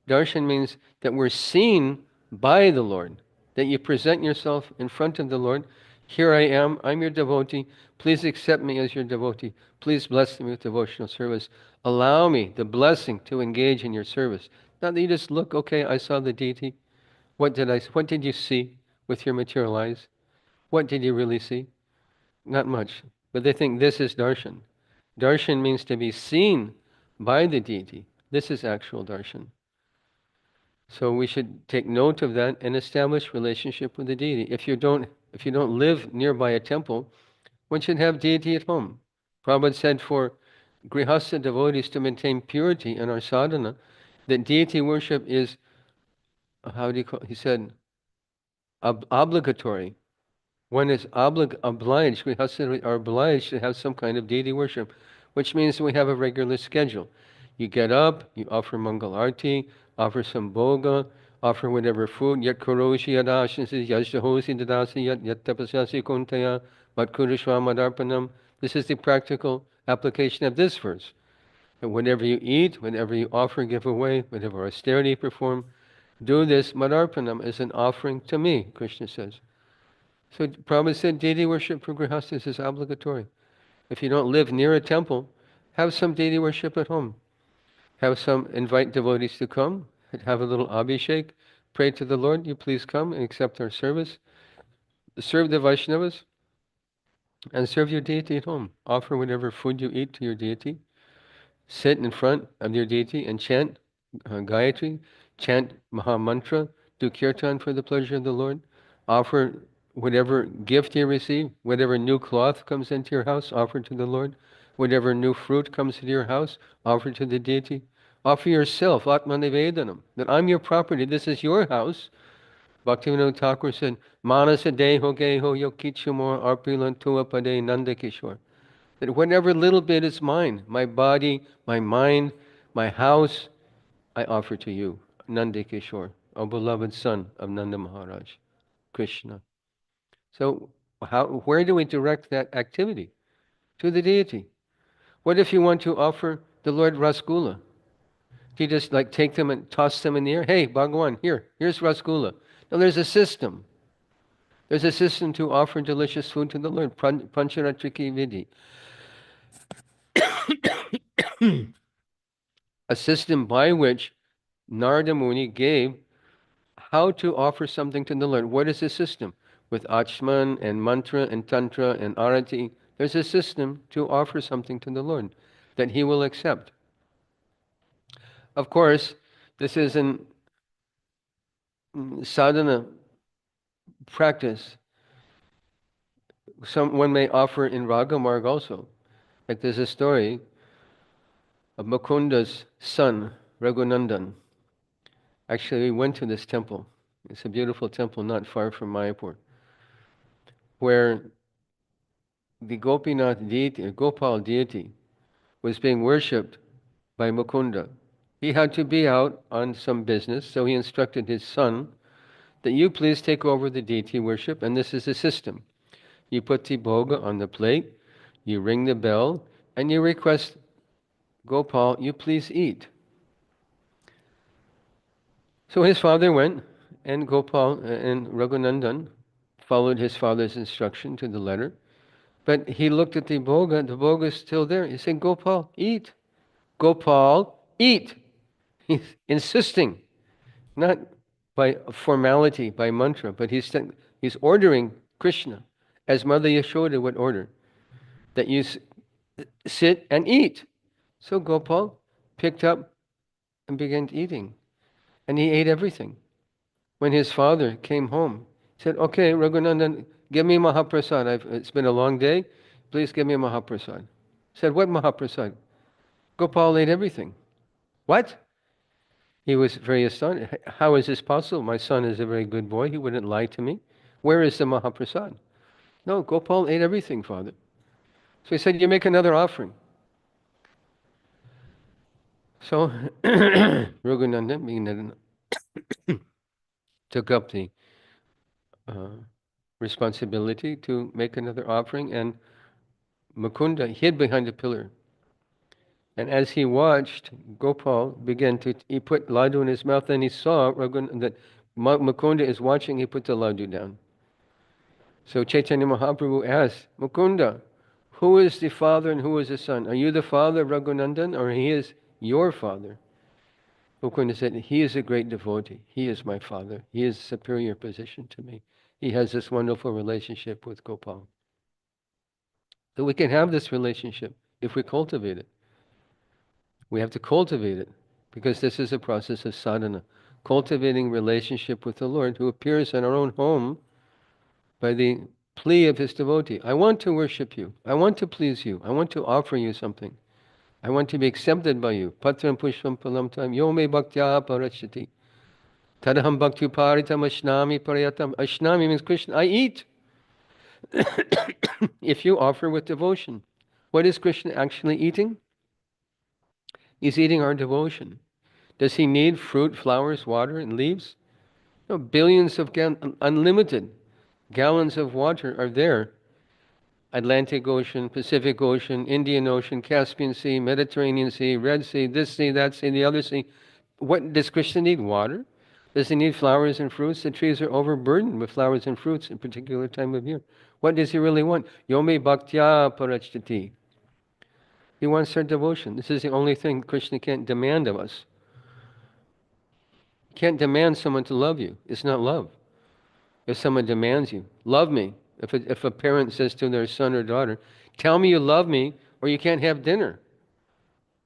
Speaker 1: Darshan means that we're seen by the Lord, that you present yourself in front of the Lord. Here I am, I'm your devotee. Please accept me as your devotee. Please bless me with devotional service. Allow me the blessing to engage in your service. Not that you just look, okay, I saw the deity. What did you see with your material eyes? What did you really see? Not much. But they think this is darshan. Darshan means to be seen by the deity. This is actual darshan. So we should take note of that and establish relationship with the deity. If you don't live nearby a temple, one should have deity at home. Prabhupada said for grihastha devotees to maintain purity in our sadhana, that deity worship is, he said, obligatory. One is obliged, we are obliged to have some kind of deity worship, which means we have a regular schedule. You get up, you offer Mangal Arti, offer some bhoga, offer whatever food, yat kuroshi yadashansi, yashahosi dadasi, yat tapasyasi kuntaya, mat kurishva madarpanam. This is the practical application of this verse. And whatever you eat, whatever you offer, give away, whatever austerity you perform, do this madarpanam as an offering to me, Krishna says. So Prabhupada said deity worship for grihasthas is obligatory. If you don't live near a temple, have some deity worship at home. Invite devotees to come, have a little abhishek, pray to the Lord, you please come and accept our service. Serve the Vaishnavas and serve your deity at home. Offer whatever food you eat to your deity. Sit in front of your deity and chant Gayatri, chant Maha Mantra, do kirtan for the pleasure of the Lord. Offer whatever gift you receive, whatever new cloth comes into your house, offer to the Lord. Whatever new fruit comes into your house, offer to the deity. Offer yourself, Atmanivedanam, that I'm your property, this is your house. Bhaktivinoda Thakur said, Manasa deho geho yokichumor arpilantua pade nandakishore. That whatever little bit is mine, my body, my mind, my house, I offer to you, Nandakishore, O beloved son of Nanda Maharaj, Krishna. So where do we direct that activity? To the deity. What if you want to offer the Lord Rasgula? Do you just like take them and toss them in the air? Hey, Bhagawan, here's Rasgula. No, there's a system. There's a system to offer delicious food to the Lord. Pancharatriki Vidhi. A system by which Narada Muni gave how to offer something to the Lord. What is the system? With Achman and Mantra and Tantra and Arati, there's a system to offer something to the Lord that He will accept. Of course, this is an sadhana practice. One may offer in Raga Marg also. Like there's a story of Mukunda's son, Raghunandan. Actually, we went to this temple. It's a beautiful temple not far from Mayapur, where the Gopinath deity, Gopal deity, was being worshipped by Mukunda. He had to be out on some business, so he instructed his son that you please take over the deity worship, and this is the system. You put the bhoga on the plate, you ring the bell, and you request Gopal, you please eat. So his father went, and Gopal and Raghunandan followed his father's instruction to the letter. But he looked at the bhoga is still there. He said, Gopal, eat. Gopal, eat. He's insisting, not by formality, by mantra, but he's ordering Krishna, as Mother Yashoda would order, that you sit and eat. So Gopal picked up and began eating, and he ate everything. When his father came home, he said, okay, Raghunandan, give me Mahaprasad. It's been a long day. Please give me Mahaprasad. He said, what Mahaprasad? Gopal ate everything. What? He was very astonished. How is this possible? My son is a very good boy. He wouldn't lie to me. Where is the Mahaprasad? No, Gopal ate everything, Father. So he said, you make another offering. So Raghunandan took up the responsibility to make another offering, and Mukunda hid behind a pillar. And as he watched, Gopal began to, he put laddu in his mouth, and he saw that Mukunda is watching, he put the laddu down. So Chaitanya Mahaprabhu asked, Mukunda, who is the father and who is the son? Are you the father of Raghunandan, or he is your father? Mukunda said, he is a great devotee. He is my father. He is superior position to me. He has this wonderful relationship with Gopal. So we can have this relationship if we cultivate it. We have to cultivate it, because this is a process of sadhana, cultivating relationship with the Lord, who appears in our own home by the plea of his devotee. I want to worship you. I want to please you. I want to offer you something. I want to be accepted by you. Patram pushpam palam tam yo me bhaktya parachati. Tadaham bhakti paritam ashnami parayatam. Ashnami means Krishna, I eat. If you offer with devotion. What is Krishna actually eating? He's eating our devotion. Does he need fruit, flowers, water, and leaves? No, billions of unlimited gallons of water are there. Atlantic Ocean, Pacific Ocean, Indian Ocean, Caspian Sea, Mediterranean Sea, Red Sea, this sea, that sea, the other sea. What does Krishna need? Water? Does he need flowers and fruits? The trees are overburdened with flowers and fruits in a particular time of year. What does he really want? Yome bhaktya parachati. He wants our devotion. This is the only thing Krishna can't demand of us. You can't demand someone to love you. It's not love. If someone demands you, love me. If a parent says to their son or daughter, tell me you love me or you can't have dinner.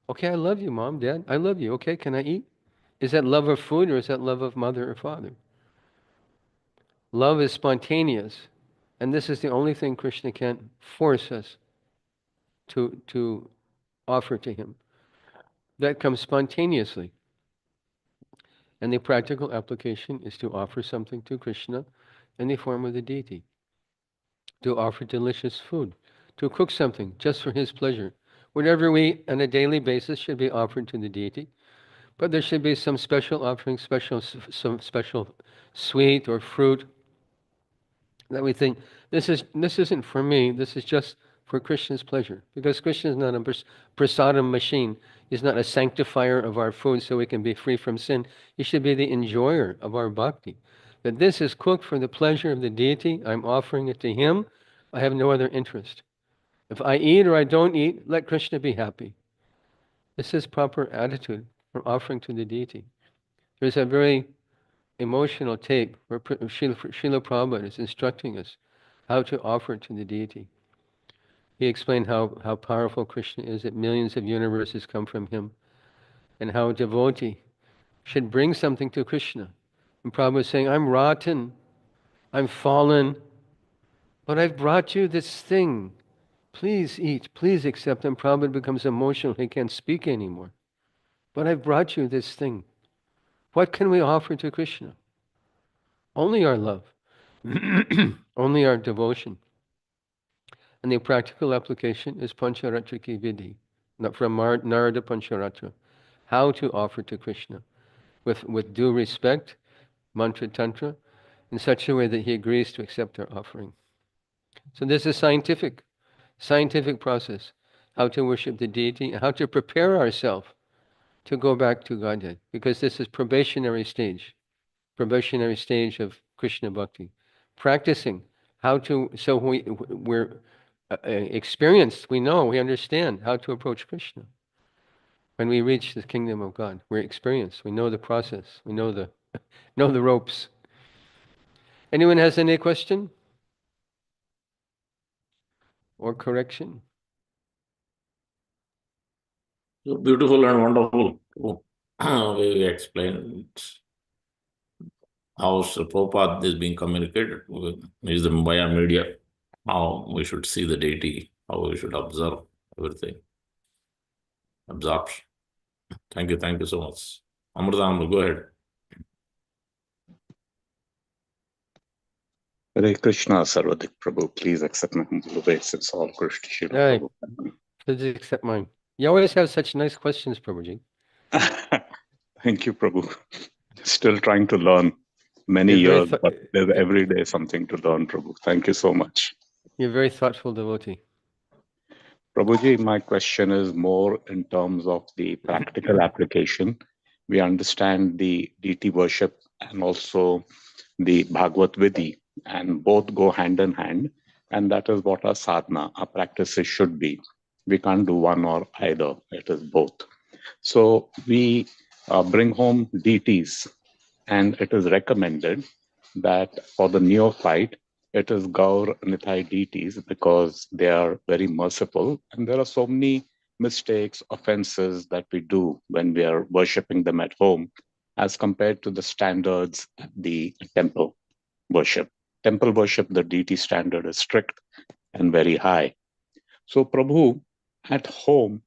Speaker 1: Okay, I love you, Mom, Dad. I love you. Okay, can I eat? Is that love of food, or is that love of mother or father? Love is spontaneous. And this is the only thing Krishna can't force us to offer to him. That comes spontaneously. And the practical application is to offer something to Krishna in the form of the deity. To offer delicious food. To cook something just for his pleasure. Whatever we, on a daily basis, should be offered to the deity. But there should be some special offering, some special sweet or fruit that we think, this isn't for me, this is just for Krishna's pleasure. Because Krishna is not a prasadam machine. He's not a sanctifier of our food so we can be free from sin. He should be the enjoyer of our bhakti. That this is cooked for the pleasure of the deity, I'm offering it to him, I have no other interest. If I eat or I don't eat, let Krishna be happy. This is proper attitude for offering to the deity. There's a very emotional tape where Srila Prabhupada is instructing us how to offer to the deity. He explained how powerful Krishna is, that millions of universes come from him, and how a devotee should bring something to Krishna. And Prabhupada is saying, I'm rotten, I'm fallen, but I've brought you this thing. Please eat, please accept. And Prabhupada becomes emotional, he can't speak anymore. But I've brought you this thing. What can we offer to Krishna? Only our love, only our devotion. And the practical application is Pancharatriki Vidhi, from Narada Pancharatra, how to offer to Krishna with due respect, mantra tantra, in such a way that he agrees to accept our offering. So this is scientific process, how to worship the deity, how to prepare ourselves to go back to Godhead, because this is probationary stage of Krishna Bhakti. Practicing how to, so we're experienced, we know, we understand how to approach Krishna. When we reach the kingdom of God, we're experienced, we know the process, we know the know the ropes. Anyone has any question or correction?
Speaker 2: So beautiful and wonderful. We explained how Sri Prabhupada is being communicated with wisdom via media, how we should see the deity, how we should observe everything. Absorption. Thank you so much. Amrita, go ahead.
Speaker 3: Hare Krishna, Sarvadrk Prabhu. Please accept my humble obeisance. All Krishna Shila
Speaker 1: Right.
Speaker 3: Prabhu.
Speaker 1: Please accept mine. You always have such nice questions, Prabhuji.
Speaker 3: Thank you, Prabhu. Still trying to learn. Many years, but there's every day something to learn, Prabhu. Thank you so much.
Speaker 1: You're a very thoughtful devotee.
Speaker 3: Prabhuji, my question is more in terms of the practical application. We understand the deity worship and also the Bhagavat Vidhi, and both go hand in hand. And that is what our sadhana, our practices should be. We can't do one or either, it is both. So we bring home deities, and it is recommended that for the neophyte, it is Gaur Nithai deities because they are very merciful, and there are so many mistakes, offenses that we do when we are worshipping them at home as compared to the standards at the temple worship. Temple worship, the deity standard is strict and very high. So, Prabhu, at home,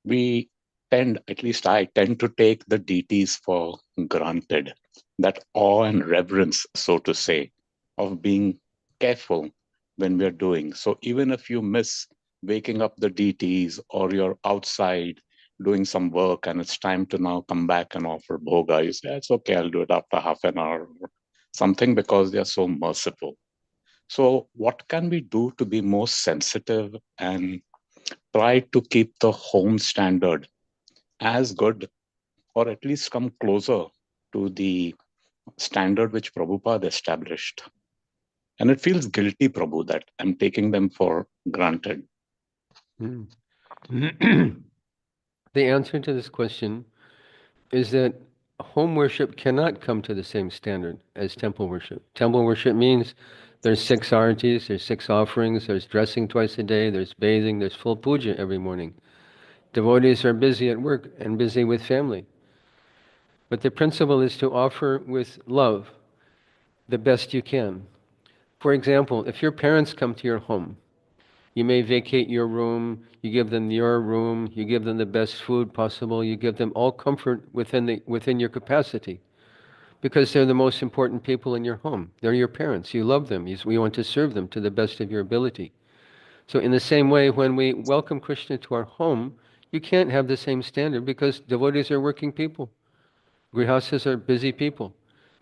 Speaker 3: we tend, at least I tend to take the deities for granted. That awe and reverence, so to say, of being careful when we're doing. So even if you miss waking up the deities or you're outside doing some work and it's time to now come back and offer bhoga, you say, it's okay, I'll do it after half an hour or something because they're so merciful. So what can we do to be more sensitive and try to keep the home standard as good, or at least come closer to the standard which Prabhupada established? And it feels guilty, Prabhu, that I'm taking them for granted.
Speaker 1: The answer to this question is that home worship cannot come to the same standard as temple worship. Temple worship means there's 6 artis, there's 6 offerings, there's dressing twice a day, there's bathing, there's full puja every morning. Devotees are busy at work and busy with family. But the principle is to offer with love the best you can. For example, if your parents come to your home, you may vacate your room, you give them your room, you give them the best food possible, you give them all comfort within your capacity. Because they're the most important people in your home. They're your parents. You love them. We want to serve them to the best of your ability. So in the same way, when we welcome Krishna to our home, you can't have the same standard because devotees are working people. Grihastas are busy people.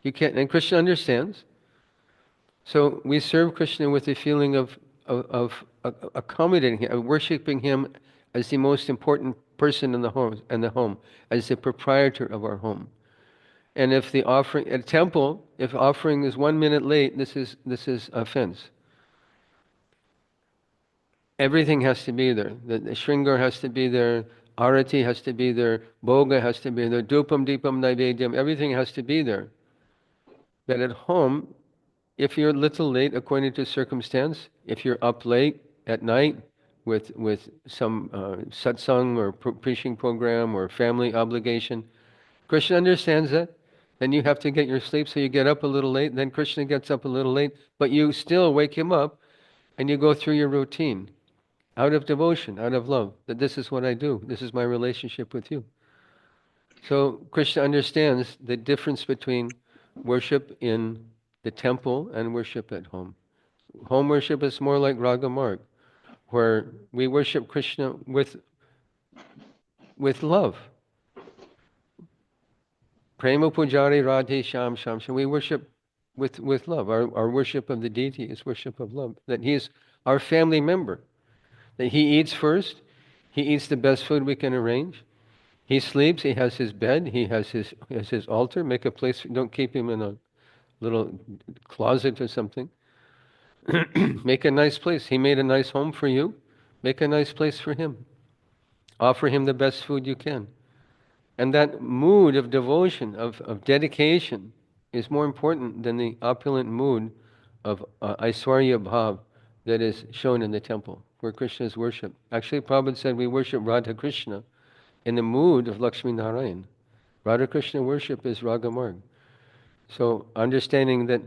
Speaker 1: You can't, and Krishna understands. So we serve Krishna with a feeling of accommodating him, of worshiping him as the most important person in the home, as the proprietor of our home. And if the offering at a temple, if offering is 1 minute late, this is offense. Everything has to be there. The shringar has to be there. Arati has to be there, Bhoga has to be there, Dupam, Deepam, Naivedyam, everything has to be there. But at home, if you're a little late according to circumstance, if you're up late at night with some satsang or preaching program or family obligation, Krishna understands that. Then you have to get your sleep, so you get up a little late, then Krishna gets up a little late, but you still wake him up and you go through your routine out of devotion, out of love, that this is what I do, this is my relationship with you. So Krishna understands the difference between worship in the temple and worship at home. Home worship is more like Raga Marg, where we worship Krishna with love. Prema Pujari Radhe Sham Sham Sham. We worship with love. Our worship of the deity is worship of love. That he is our family member. That he eats first. He eats the best food we can arrange. He sleeps. He has his bed. He has his altar. Make a place. Don't keep him in a little closet or something. Make a nice place. He made a nice home for you. Make a nice place for him. Offer him the best food you can. And that mood of devotion, of dedication, is more important than the opulent mood of Aishwarya Bhav that is shown in the temple, where Krishna is worshipped. Actually, Prabhupada said we worship Radha Krishna in the mood of Lakshmi Narayan. Radha Krishna worship is Raga Marg. So understanding that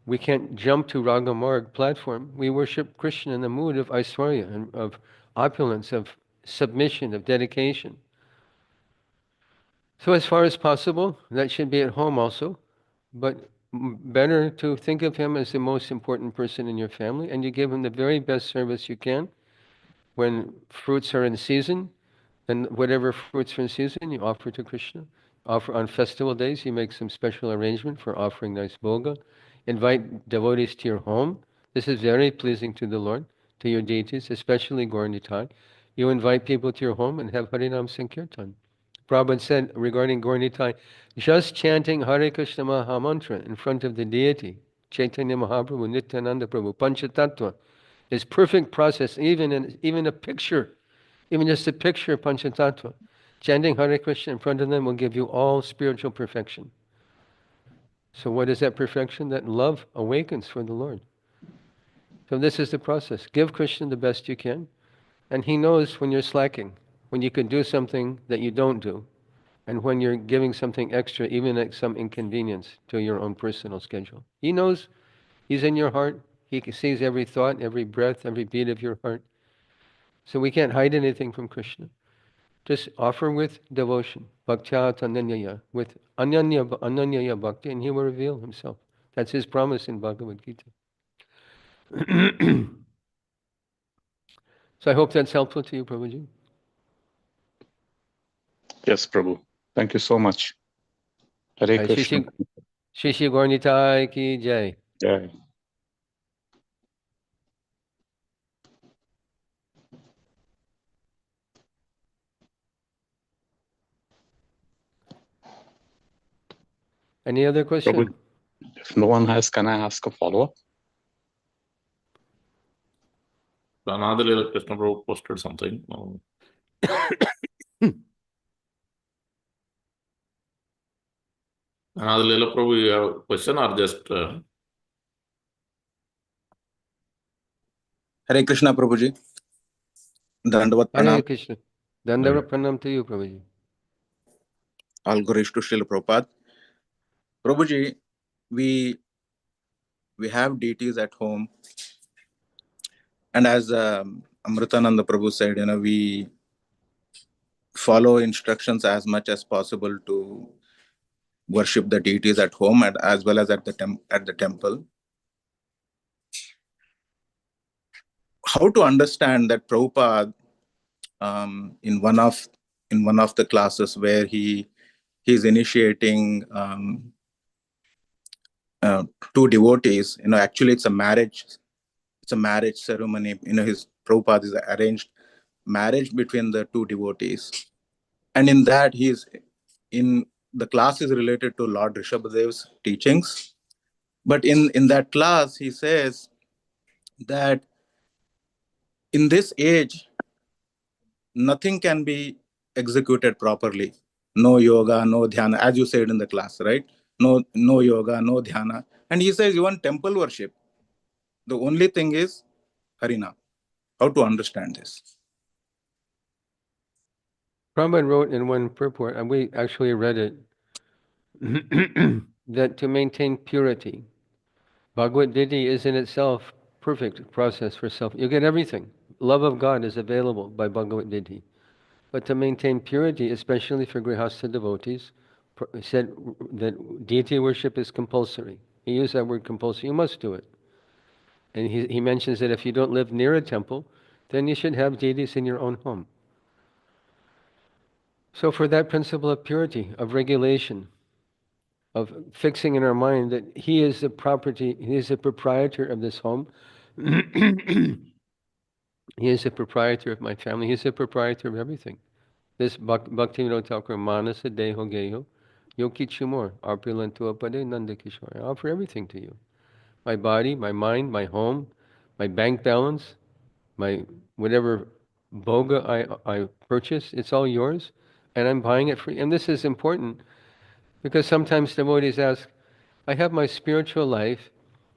Speaker 1: we can't jump to Raga Marg platform, we worship Krishna in the mood of Aishwarya, and of opulence, of submission, of dedication. So as far as possible, that should be at home also, but better to think of him as the most important person in your family, and you give him the very best service you can. When fruits are in season, then whatever fruits are in season, you offer to Krishna. Offer on festival days, you make some special arrangement for offering nice bhoga. Invite devotees to your home. This is very pleasing to the Lord, to your deities, especially Gaur Nitai. You invite people to your home and have Harinam Sankirtan. Prabhupada said regarding Gaur Nitai, just chanting Hare Krishna Maha Mantra in front of the deity, Chaitanya Mahaprabhu, Nityananda Prabhu, Panchatattva, is perfect process, even a picture, even just a picture of Panchatattva. Chanting Hare Krishna in front of them will give you all spiritual perfection. So what is that perfection? That love awakens for the Lord. So this is the process. Give Krishna the best you can, and he knows when you're slacking, when you can do something that you don't do, and when you're giving something extra, even at some inconvenience to your own personal schedule. He knows, he's in your heart. He sees every thought, every breath, every beat of your heart. So we can't hide anything from Krishna. Just offer with devotion, bhaktyat ananyaya, with ananyaya bhakti, and he will reveal himself. That's his promise in Bhagavad Gita. So I hope that's helpful to you, Prabhuji.
Speaker 3: Yes, Prabhu. Thank you so much. Hare Krishna.
Speaker 1: Shishi Gaur Nitai ki jai.
Speaker 3: Jai.
Speaker 1: Any other question?
Speaker 3: Prabhu, if no one has, can I ask a follow-up?
Speaker 2: Another Krishna Prabhu posted something. Another Leela Prabhu, you have a question or just...
Speaker 4: Hare Krishna, Prabhuji. Dandavat
Speaker 1: Hare
Speaker 4: Pranam.
Speaker 1: Krishna. Dandavat Pranam to you, Prabhuji.
Speaker 4: All glories to Srila Prabhupada. Prabhuji, we have deities at home. And as Amritananda Prabhu said, we follow instructions as much as possible to worship the deities at home and as well as at the temple. How to understand that Prabhupada, in one of the classes where he's initiating two devotees, actually it's a marriage ceremony. His Prabhupada is arranged marriage between the two devotees, and in that the class is related to Lord Rishabhadev's teachings. But in that class, he says that in this age, nothing can be executed properly. No yoga, no dhyana, as you said in the class, right? No yoga, no dhyana. And he says even temple worship. The only thing is Harina. How to understand this?
Speaker 1: Prabhupada wrote in one purport, and we actually read it, that to maintain purity, Bhagavad Gita is in itself perfect process for self. You get everything. Love of God is available by Bhagavad Gita. But to maintain purity, especially for Grihastha devotees, said that deity worship is compulsory. He used that word compulsory. You must do it. And he mentions that if you don't live near a temple, then you should have deities in your own home. So for that principle of purity, of regulation, of fixing in our mind that he is the property, he is the proprietor of this home, he is the proprietor of my family, he is the proprietor of everything. This Bhaktivinoda Thakur, Manasa Deho Geho, Yokichumor, Arpilantu Apade Nandakishore. I offer everything to you. My body, my mind, my home, my bank balance, my whatever bhoga I purchase, it's all yours, and I'm buying it for you. And this is important because sometimes devotees ask, I have my spiritual life,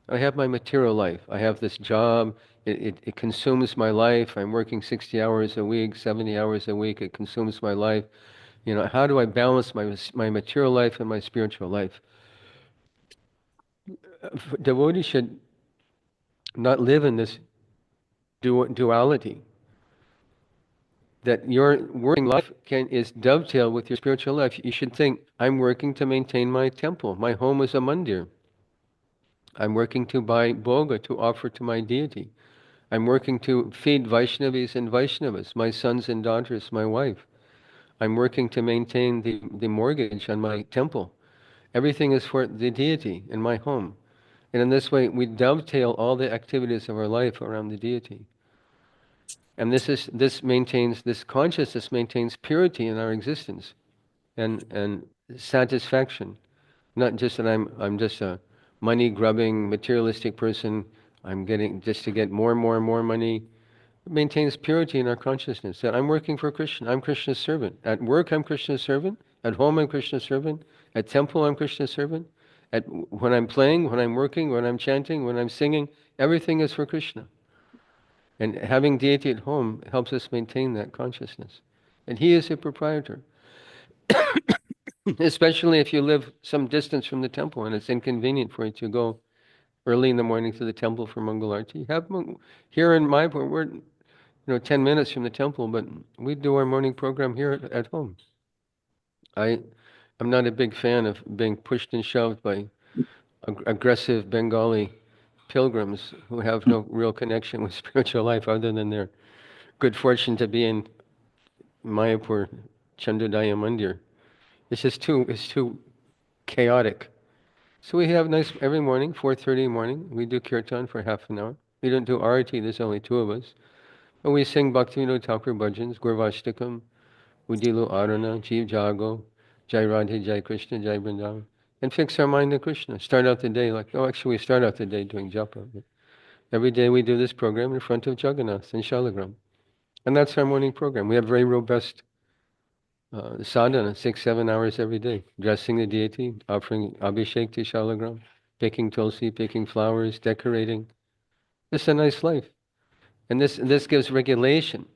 Speaker 1: I have my material life. I have this job, it consumes my life. I'm working 60 hours a week, 70 hours a week, it consumes my life. You know, how do I balance my material life and my spiritual life? Devotees should not live in this duality. That your working life is dovetailed with your spiritual life. You should think, I'm working to maintain my temple. My home is a mandir. I'm working to buy bhoga to offer to my deity. I'm working to feed Vaishnavis and Vaishnavas, my sons and daughters, my wife. I'm working to maintain the mortgage on my temple. Everything is for the deity in my home. And in this way, we dovetail all the activities of our life around the deity. And this consciousness maintains purity in our existence and satisfaction. Not just that I'm just a money-grubbing, materialistic person, I'm getting just to get more and more and more money. It maintains purity in our consciousness, that I'm working for Krishna, I'm Krishna's servant. At work, I'm Krishna's servant. At home, I'm Krishna's servant. At temple, I'm Krishna's servant. When I'm playing, when I'm working, when I'm chanting, when I'm singing, everything is for Krishna. And having deity at home helps us maintain that consciousness. And he is a proprietor. Especially if you live some distance from the temple and it's inconvenient for you to go early in the morning to the temple for Mangalarti. Here in Mayapur, we're 10 minutes from the temple, but we do our morning program here at home. I'm not a big fan of being pushed and shoved by aggressive Bengali pilgrims who have no real connection with spiritual life other than their good fortune to be in Mayapur Chandrodaya Mandir. It's too chaotic. So we have every morning, 4:30 in the morning, we do kirtan for half an hour. We don't do arati, there's only two of us. But we sing Bhaktivinoda Thakur bhajans, Gurvashtakam, Udilu Arana, Jeev Jago, Jai Radhe, Jai Krishna, Jai Vrindavan, and fix our mind to Krishna. Start out the day we start out the day doing japa. But every day we do this program in front of Jagannath in Shalagram. And that's our morning program. We have very robust sadhana, 6-7 hours every day. Dressing the deity, offering abhishek to Shalagram, picking tulsi, picking flowers, decorating. It's a nice life. And this gives regulation.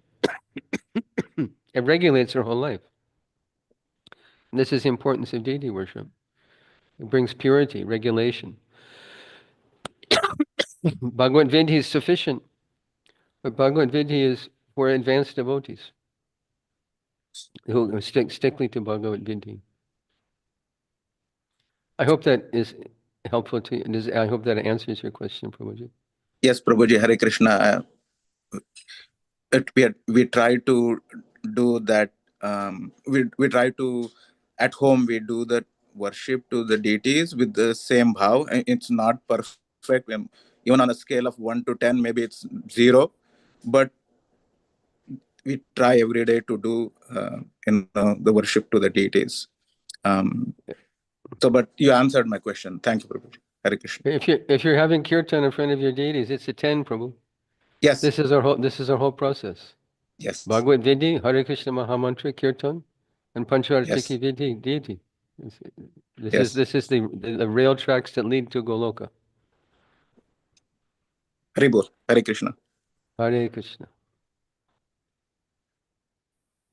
Speaker 1: It regulates our whole life. And this is the importance of deity worship. It brings purity, regulation. Bhagavad Gita is sufficient, but Bhagavad Gita is for advanced devotees who stick strictly to Bhagavad Gita. I hope that is helpful to you. I hope that answers your question, Prabhuji.
Speaker 4: Yes, Prabhuji, Hare Krishna. We try to do that. We try to, at home, we do the worship to the deities with the same bhav. It's not perfect. Even on a scale of 1 to 10, maybe it's 0. But we try every day to do the worship to the deities. But you answered my question. Thank you, Prabhuji. Hare Krishna.
Speaker 1: If you're having kirtan in front of your deities, it's a 10, Prabhu.
Speaker 4: Yes.
Speaker 1: This is our whole process.
Speaker 4: Yes.
Speaker 1: Bhagavat Vidhi, Hare Krishna Mahamantra, Kirtan, and Pancharati
Speaker 4: Yes.
Speaker 1: ki Vidhi, deity.
Speaker 4: Yes.
Speaker 1: This is the rail tracks that lead to Goloka.
Speaker 4: Hari Bol. Hare Krishna.
Speaker 1: Hare Krishna.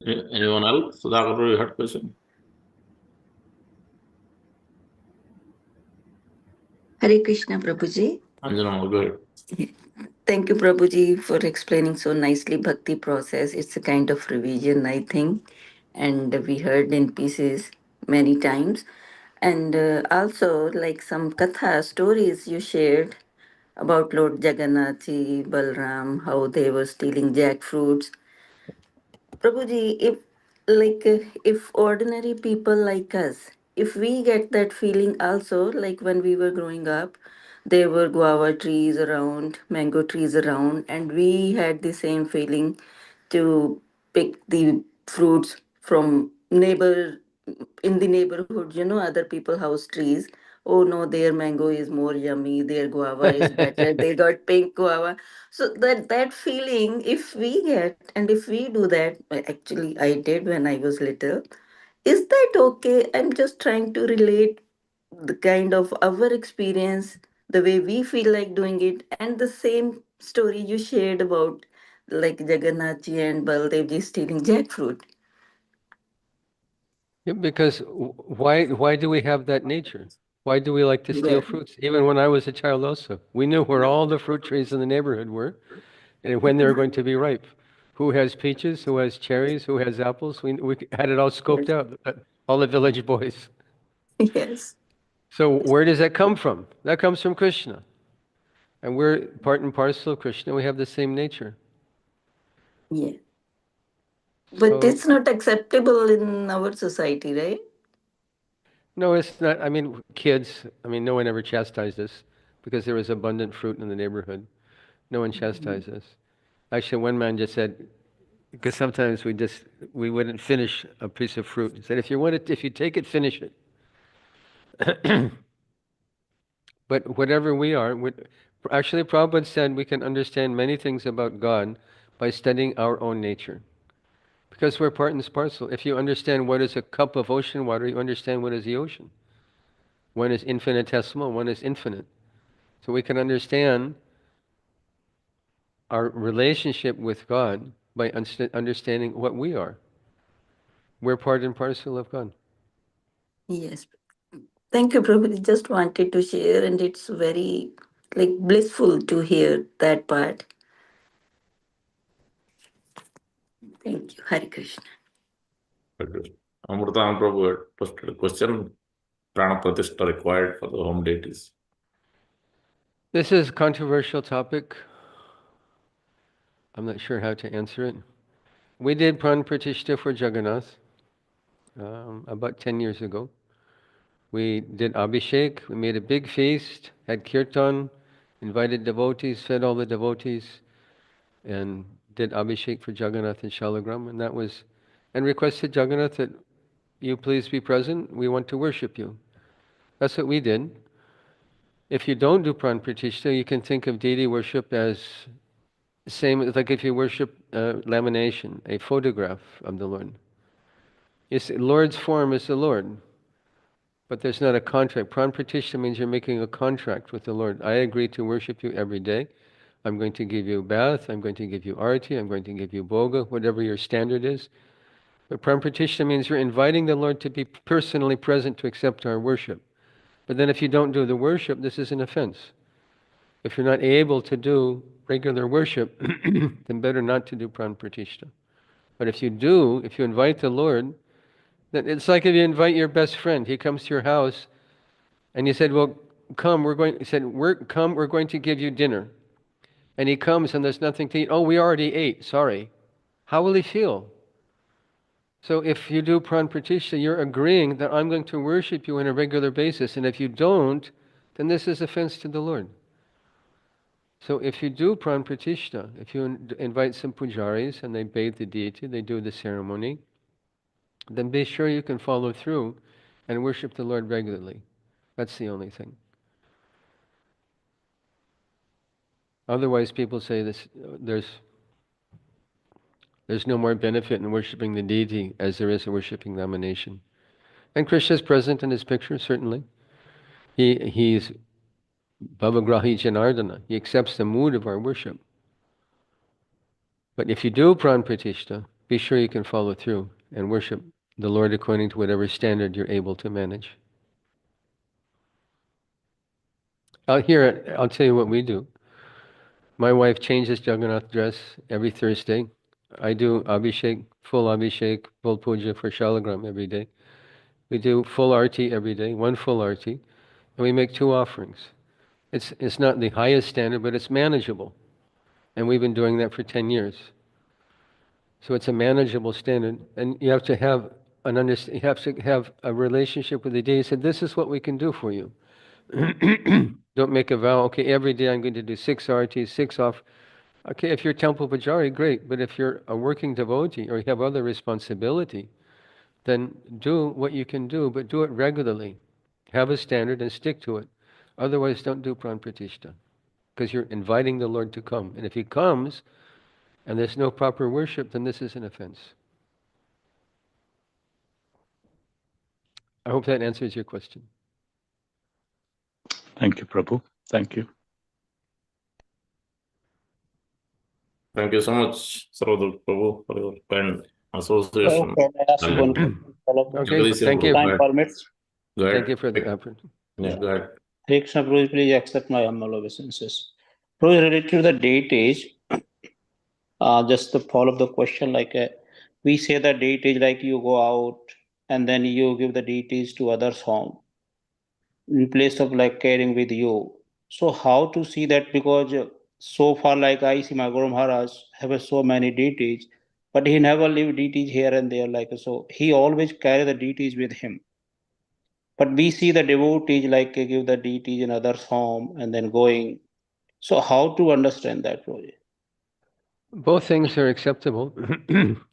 Speaker 2: Anyone else? Sudhakar, you had a question?
Speaker 5: Hare Krishna, Prabhuji.
Speaker 2: Anjana, go ahead.
Speaker 5: Thank you, Prabhuji, for explaining so nicely Bhakti process. It's a kind of revision, I think, and we heard in pieces many times. And also, like some Katha stories you shared about Lord Jagannath, Balram, how they were stealing jackfruits. Prabhuji, if ordinary people like us, if we get that feeling also, like when we were growing up, there were guava trees around, mango trees around, and we had the same feeling to pick the fruits from neighbor in the neighborhood, other people house trees. Oh no, their mango is more yummy, their guava is better, they got pink guava. So that feeling, if we get and if we do that, actually I did when I was little, is that okay? I'm just trying to relate the kind of our experience, the way we feel like doing it, and the same story you shared about like Jagannath ji and Baldev ji stealing jackfruit.
Speaker 1: Yeah, because why do we have that nature? Why do we like to steal
Speaker 5: Yeah.
Speaker 1: fruits? Even when I was a child also. We knew where all the fruit trees in the neighborhood were and when they were going to be ripe. Who has peaches, who has cherries, who has apples. We had it all scoped
Speaker 5: Yes.
Speaker 1: out, all the village boys.
Speaker 5: Yes.
Speaker 1: So where does that come from? That comes from Krishna. And we're part and parcel of Krishna. We have the same nature.
Speaker 5: Yeah. But
Speaker 1: So,
Speaker 5: it's not acceptable in our society, right?
Speaker 1: no, it's not. I mean, kids, I mean, no one ever chastised us because there was abundant fruit in the neighborhood. No one chastised us. Actually, one man just said, because sometimes we wouldn't finish a piece of fruit. He said, if you take it, finish it. But whatever we are, actually, Prabhupada said we can understand many things about God by studying our own nature. Because we're part and parcel. If you understand what is a cup of ocean water, you understand what is the ocean. One is infinitesimal, one is infinite. So we can understand our relationship with God by understanding what we are. We're part and parcel of God.
Speaker 5: Yes. Thank you, Prabhu. Just wanted to share, and it's very like blissful to hear that part. Thank you. Hare Krishna.
Speaker 2: Amrita Prabhu had posted a question. Prana Pratishtha required for the home deities.
Speaker 1: This is a controversial topic. I'm not sure how to answer it. We did Pran Pratishtha for Jagannath about 10 years ago. We did Abhishek, we made a big feast, had kirtan, invited devotees, fed all the devotees, and did Abhishek for Jagannath and Shalagram, and requested Jagannath that you please be present, we want to worship you. That's what we did. If you don't do Pran Pratishtha, you can think of deity worship as same like if you worship lamination, a photograph of the Lord. Lord's form is the Lord, but there's not a contract. Pran Pratishtha means you're making a contract with the Lord. I agree to worship you every day. I'm going to give you bath, I'm going to give you arati, I'm going to give you bhoga, whatever your standard is. But Pran Pratishtha means you're inviting the Lord to be personally present to accept our worship. But then if you don't do the worship, this is an offense. If you're not able to do regular worship, then better not to do Pran Pratishtha. But if you do, if you invite the Lord, then it's like if you invite your best friend. He comes to your house and you said, well, come, we're going to give you dinner. And he comes and there's nothing to eat. Oh, we already ate, sorry. How will he feel? So if you do Pran Pratishtha, you're agreeing that I'm going to worship you on a regular basis. And if you don't, then this is offense to the Lord. So if you do Pran Pratishtha, if you invite some pujaris and they bathe the deity, they do the ceremony, then be sure you can follow through and worship the Lord regularly. That's the only thing. Otherwise, people say this. There's no more benefit in worshipping the deity as there is in worshipping the emanation. And Krishna is present in his picture, certainly. He's Bhavagrahi Janardana. He accepts the mood of our worship. But if you do pran pratishtha, be sure you can follow through and worship the Lord according to whatever standard you're able to manage. I'll tell you what we do. My wife changes Jagannath dress every Thursday. I do Abhishek, full puja for Shalagram every day. We do full arti every day, one full arti, and we make 2 offerings. It's not the highest standard, but it's manageable. And we've been doing that for 10 years. So it's a manageable standard, and you have to have you have to have a relationship with the deity. Say, this is what we can do for you. Don't make a vow, okay, every day I'm going to do 6 artis, 6 off. Okay, if you're temple pujari, great. But if you're a working devotee or you have other responsibility, then do what you can do, but do it regularly. Have a standard and stick to it. Otherwise, don't do pran pratishtha, because you're inviting the Lord to come. And if he comes and there's no proper worship, then this is an offense. I hope that answers your question.
Speaker 3: Thank you, Prabhu. Thank you.
Speaker 2: Thank you so much, Sarvadrk Prabhu, for your kind association.
Speaker 6: Can I ask one follow-up?
Speaker 1: Okay, thank you.
Speaker 6: Time permits.
Speaker 2: Go ahead.
Speaker 1: Thank you for the opportunity.
Speaker 2: Yeah, go ahead.
Speaker 6: Hare Krishna, Prabhu, please accept my humble obeisances. Prabhu, related to the deities, just to follow up the question, we say that deities, like you go out and then you give the deities to others' home in place of like caring with you. So how to see that? Because so far, like I see my Guru Maharaj have so many deities, but he never leave deities here and there. So he always carry the deities with him. But we see the devotees like give the deities in others' home and then going. So how to understand that, Roger?
Speaker 1: Both things are acceptable.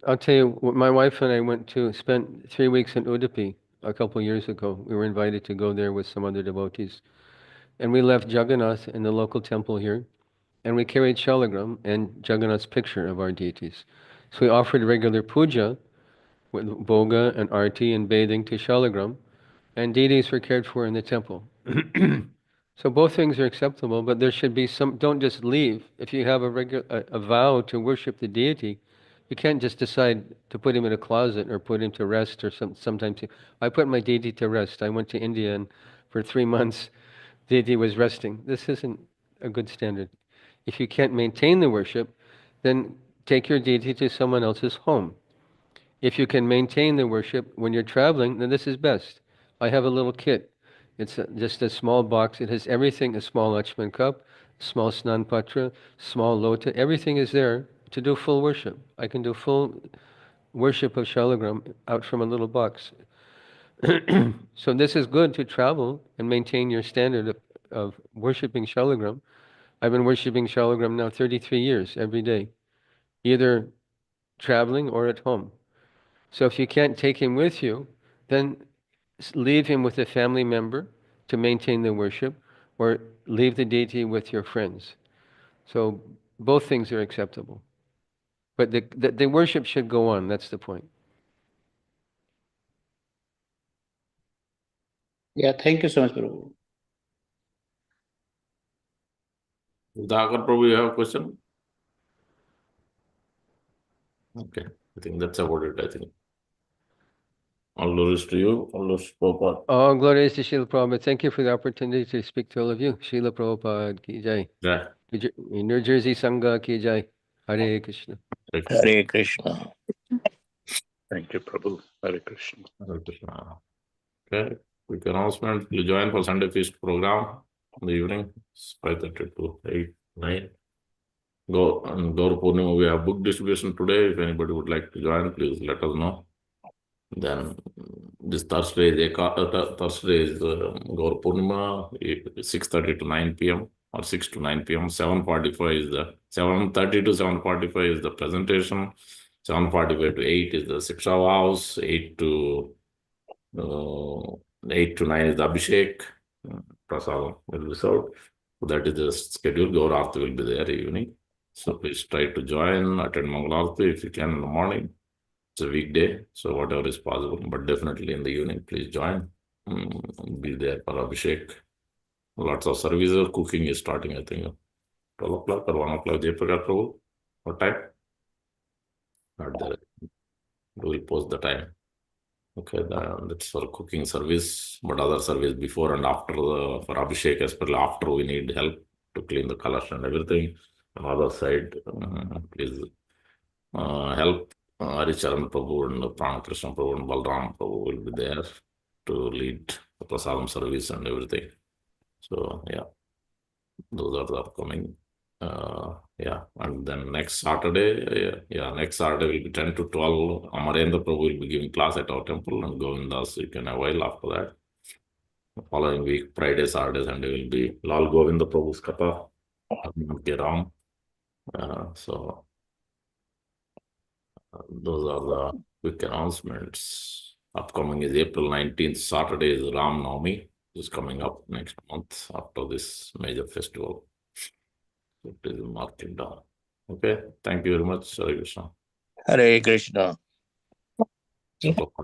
Speaker 1: I'll tell you, my wife and I spent 3 weeks in Udupi a couple years ago. We were invited to go there with some other devotees. And we left Jagannath in the local temple here, and we carried Shalagram and Jagannath's picture of our deities. So we offered regular puja with boga and arti and bathing to Shalagram, and deities were cared for in the temple. So both things are acceptable, but there should be don't just leave. If you have a vow to worship the deity, you can't just decide to put him in a closet or put him to rest or sometimes. I put my deity to rest. I went to India and for 3 months, deity was resting. This isn't a good standard. If you can't maintain the worship, then take your deity to someone else's home. If you can maintain the worship when you're traveling, then this is best. I have a little kit. It's just a small box. It has everything, a small Lakshman cup, small Snan Patra, small Lota. Everything is there to do full worship. I can do full worship of Shalagram out from a little box. So this is good to travel and maintain your standard of worshipping Shalagram. I've been worshipping Shalagram now 33 years, every day, either traveling or at home. So if you can't take him with you, then leave him with a family member to maintain the worship, or leave the deity with your friends. So both things are acceptable. But the worship should go on, that's the point.
Speaker 6: Yeah, thank you so much, Prabhu.
Speaker 2: Dhagar Prabhu, you have a question? Okay, I think that's about it, I think. All glories to you, all glories to Prabhupada.
Speaker 1: All glories to Srila Prabhupada. Thank you for the opportunity to speak to all of you. Srila Prabhupada ki jai.
Speaker 2: Yeah.
Speaker 1: New Jersey Sangha ki jai. Hare Krishna.
Speaker 6: Hare Krishna.
Speaker 3: Thank you, Prabhu. Hare Krishna.
Speaker 2: Hare Krishna. Okay, quick announcement. You join for Sunday Feast program in the evening. It's 5:30 to 8, 9. Go on Gaur Purnima. We have book distribution today. If anybody would like to join, please let us know. Then this Thursday is Gaur Purnima, 6:30 to 9 p.m. or 6 to 9 p.m. 7:45 is the 7:30 to 7:45 is the presentation. 7:45 to 8 is the Siksha vows. 8 to 9 is the Abhishek. Prasadam will be served. So that is the schedule. Gaur Arti will be there evening. So please try to join, attend Mangalarti if you can in the morning. It's a weekday, so whatever is possible, but definitely in the evening, please join. Be there for Abhishek. Lots of services. Cooking is starting, I think, 12 o'clock or 1 o'clock. Jayaprakash Prabhu, what time? Not there. We will post the time. Okay, that's for cooking service, but other service before and after for Abhishek, especially after we need help to clean the kalash and everything. On the other side, please help Haricharan Prabhu and Pranakrishna Prabhu and Balram Prabhu will be there to lead the prasadam service and everything. So yeah, those are the upcoming. And then next Saturday, next Saturday will be 10 to 12. Amarendra Prabhu will be giving class at our temple, and Govindas you can avail after that. The following week, Friday, Saturday, Sunday will be Lal Govinda Prabhu's Katha, Ram. So those are the quick announcements. Upcoming is April 19th, Saturday is Ram Navami, is coming up next month after this major festival. So please mark it down. Okay, thank you very much, Hare Krishna.
Speaker 7: Hare Krishna.
Speaker 2: So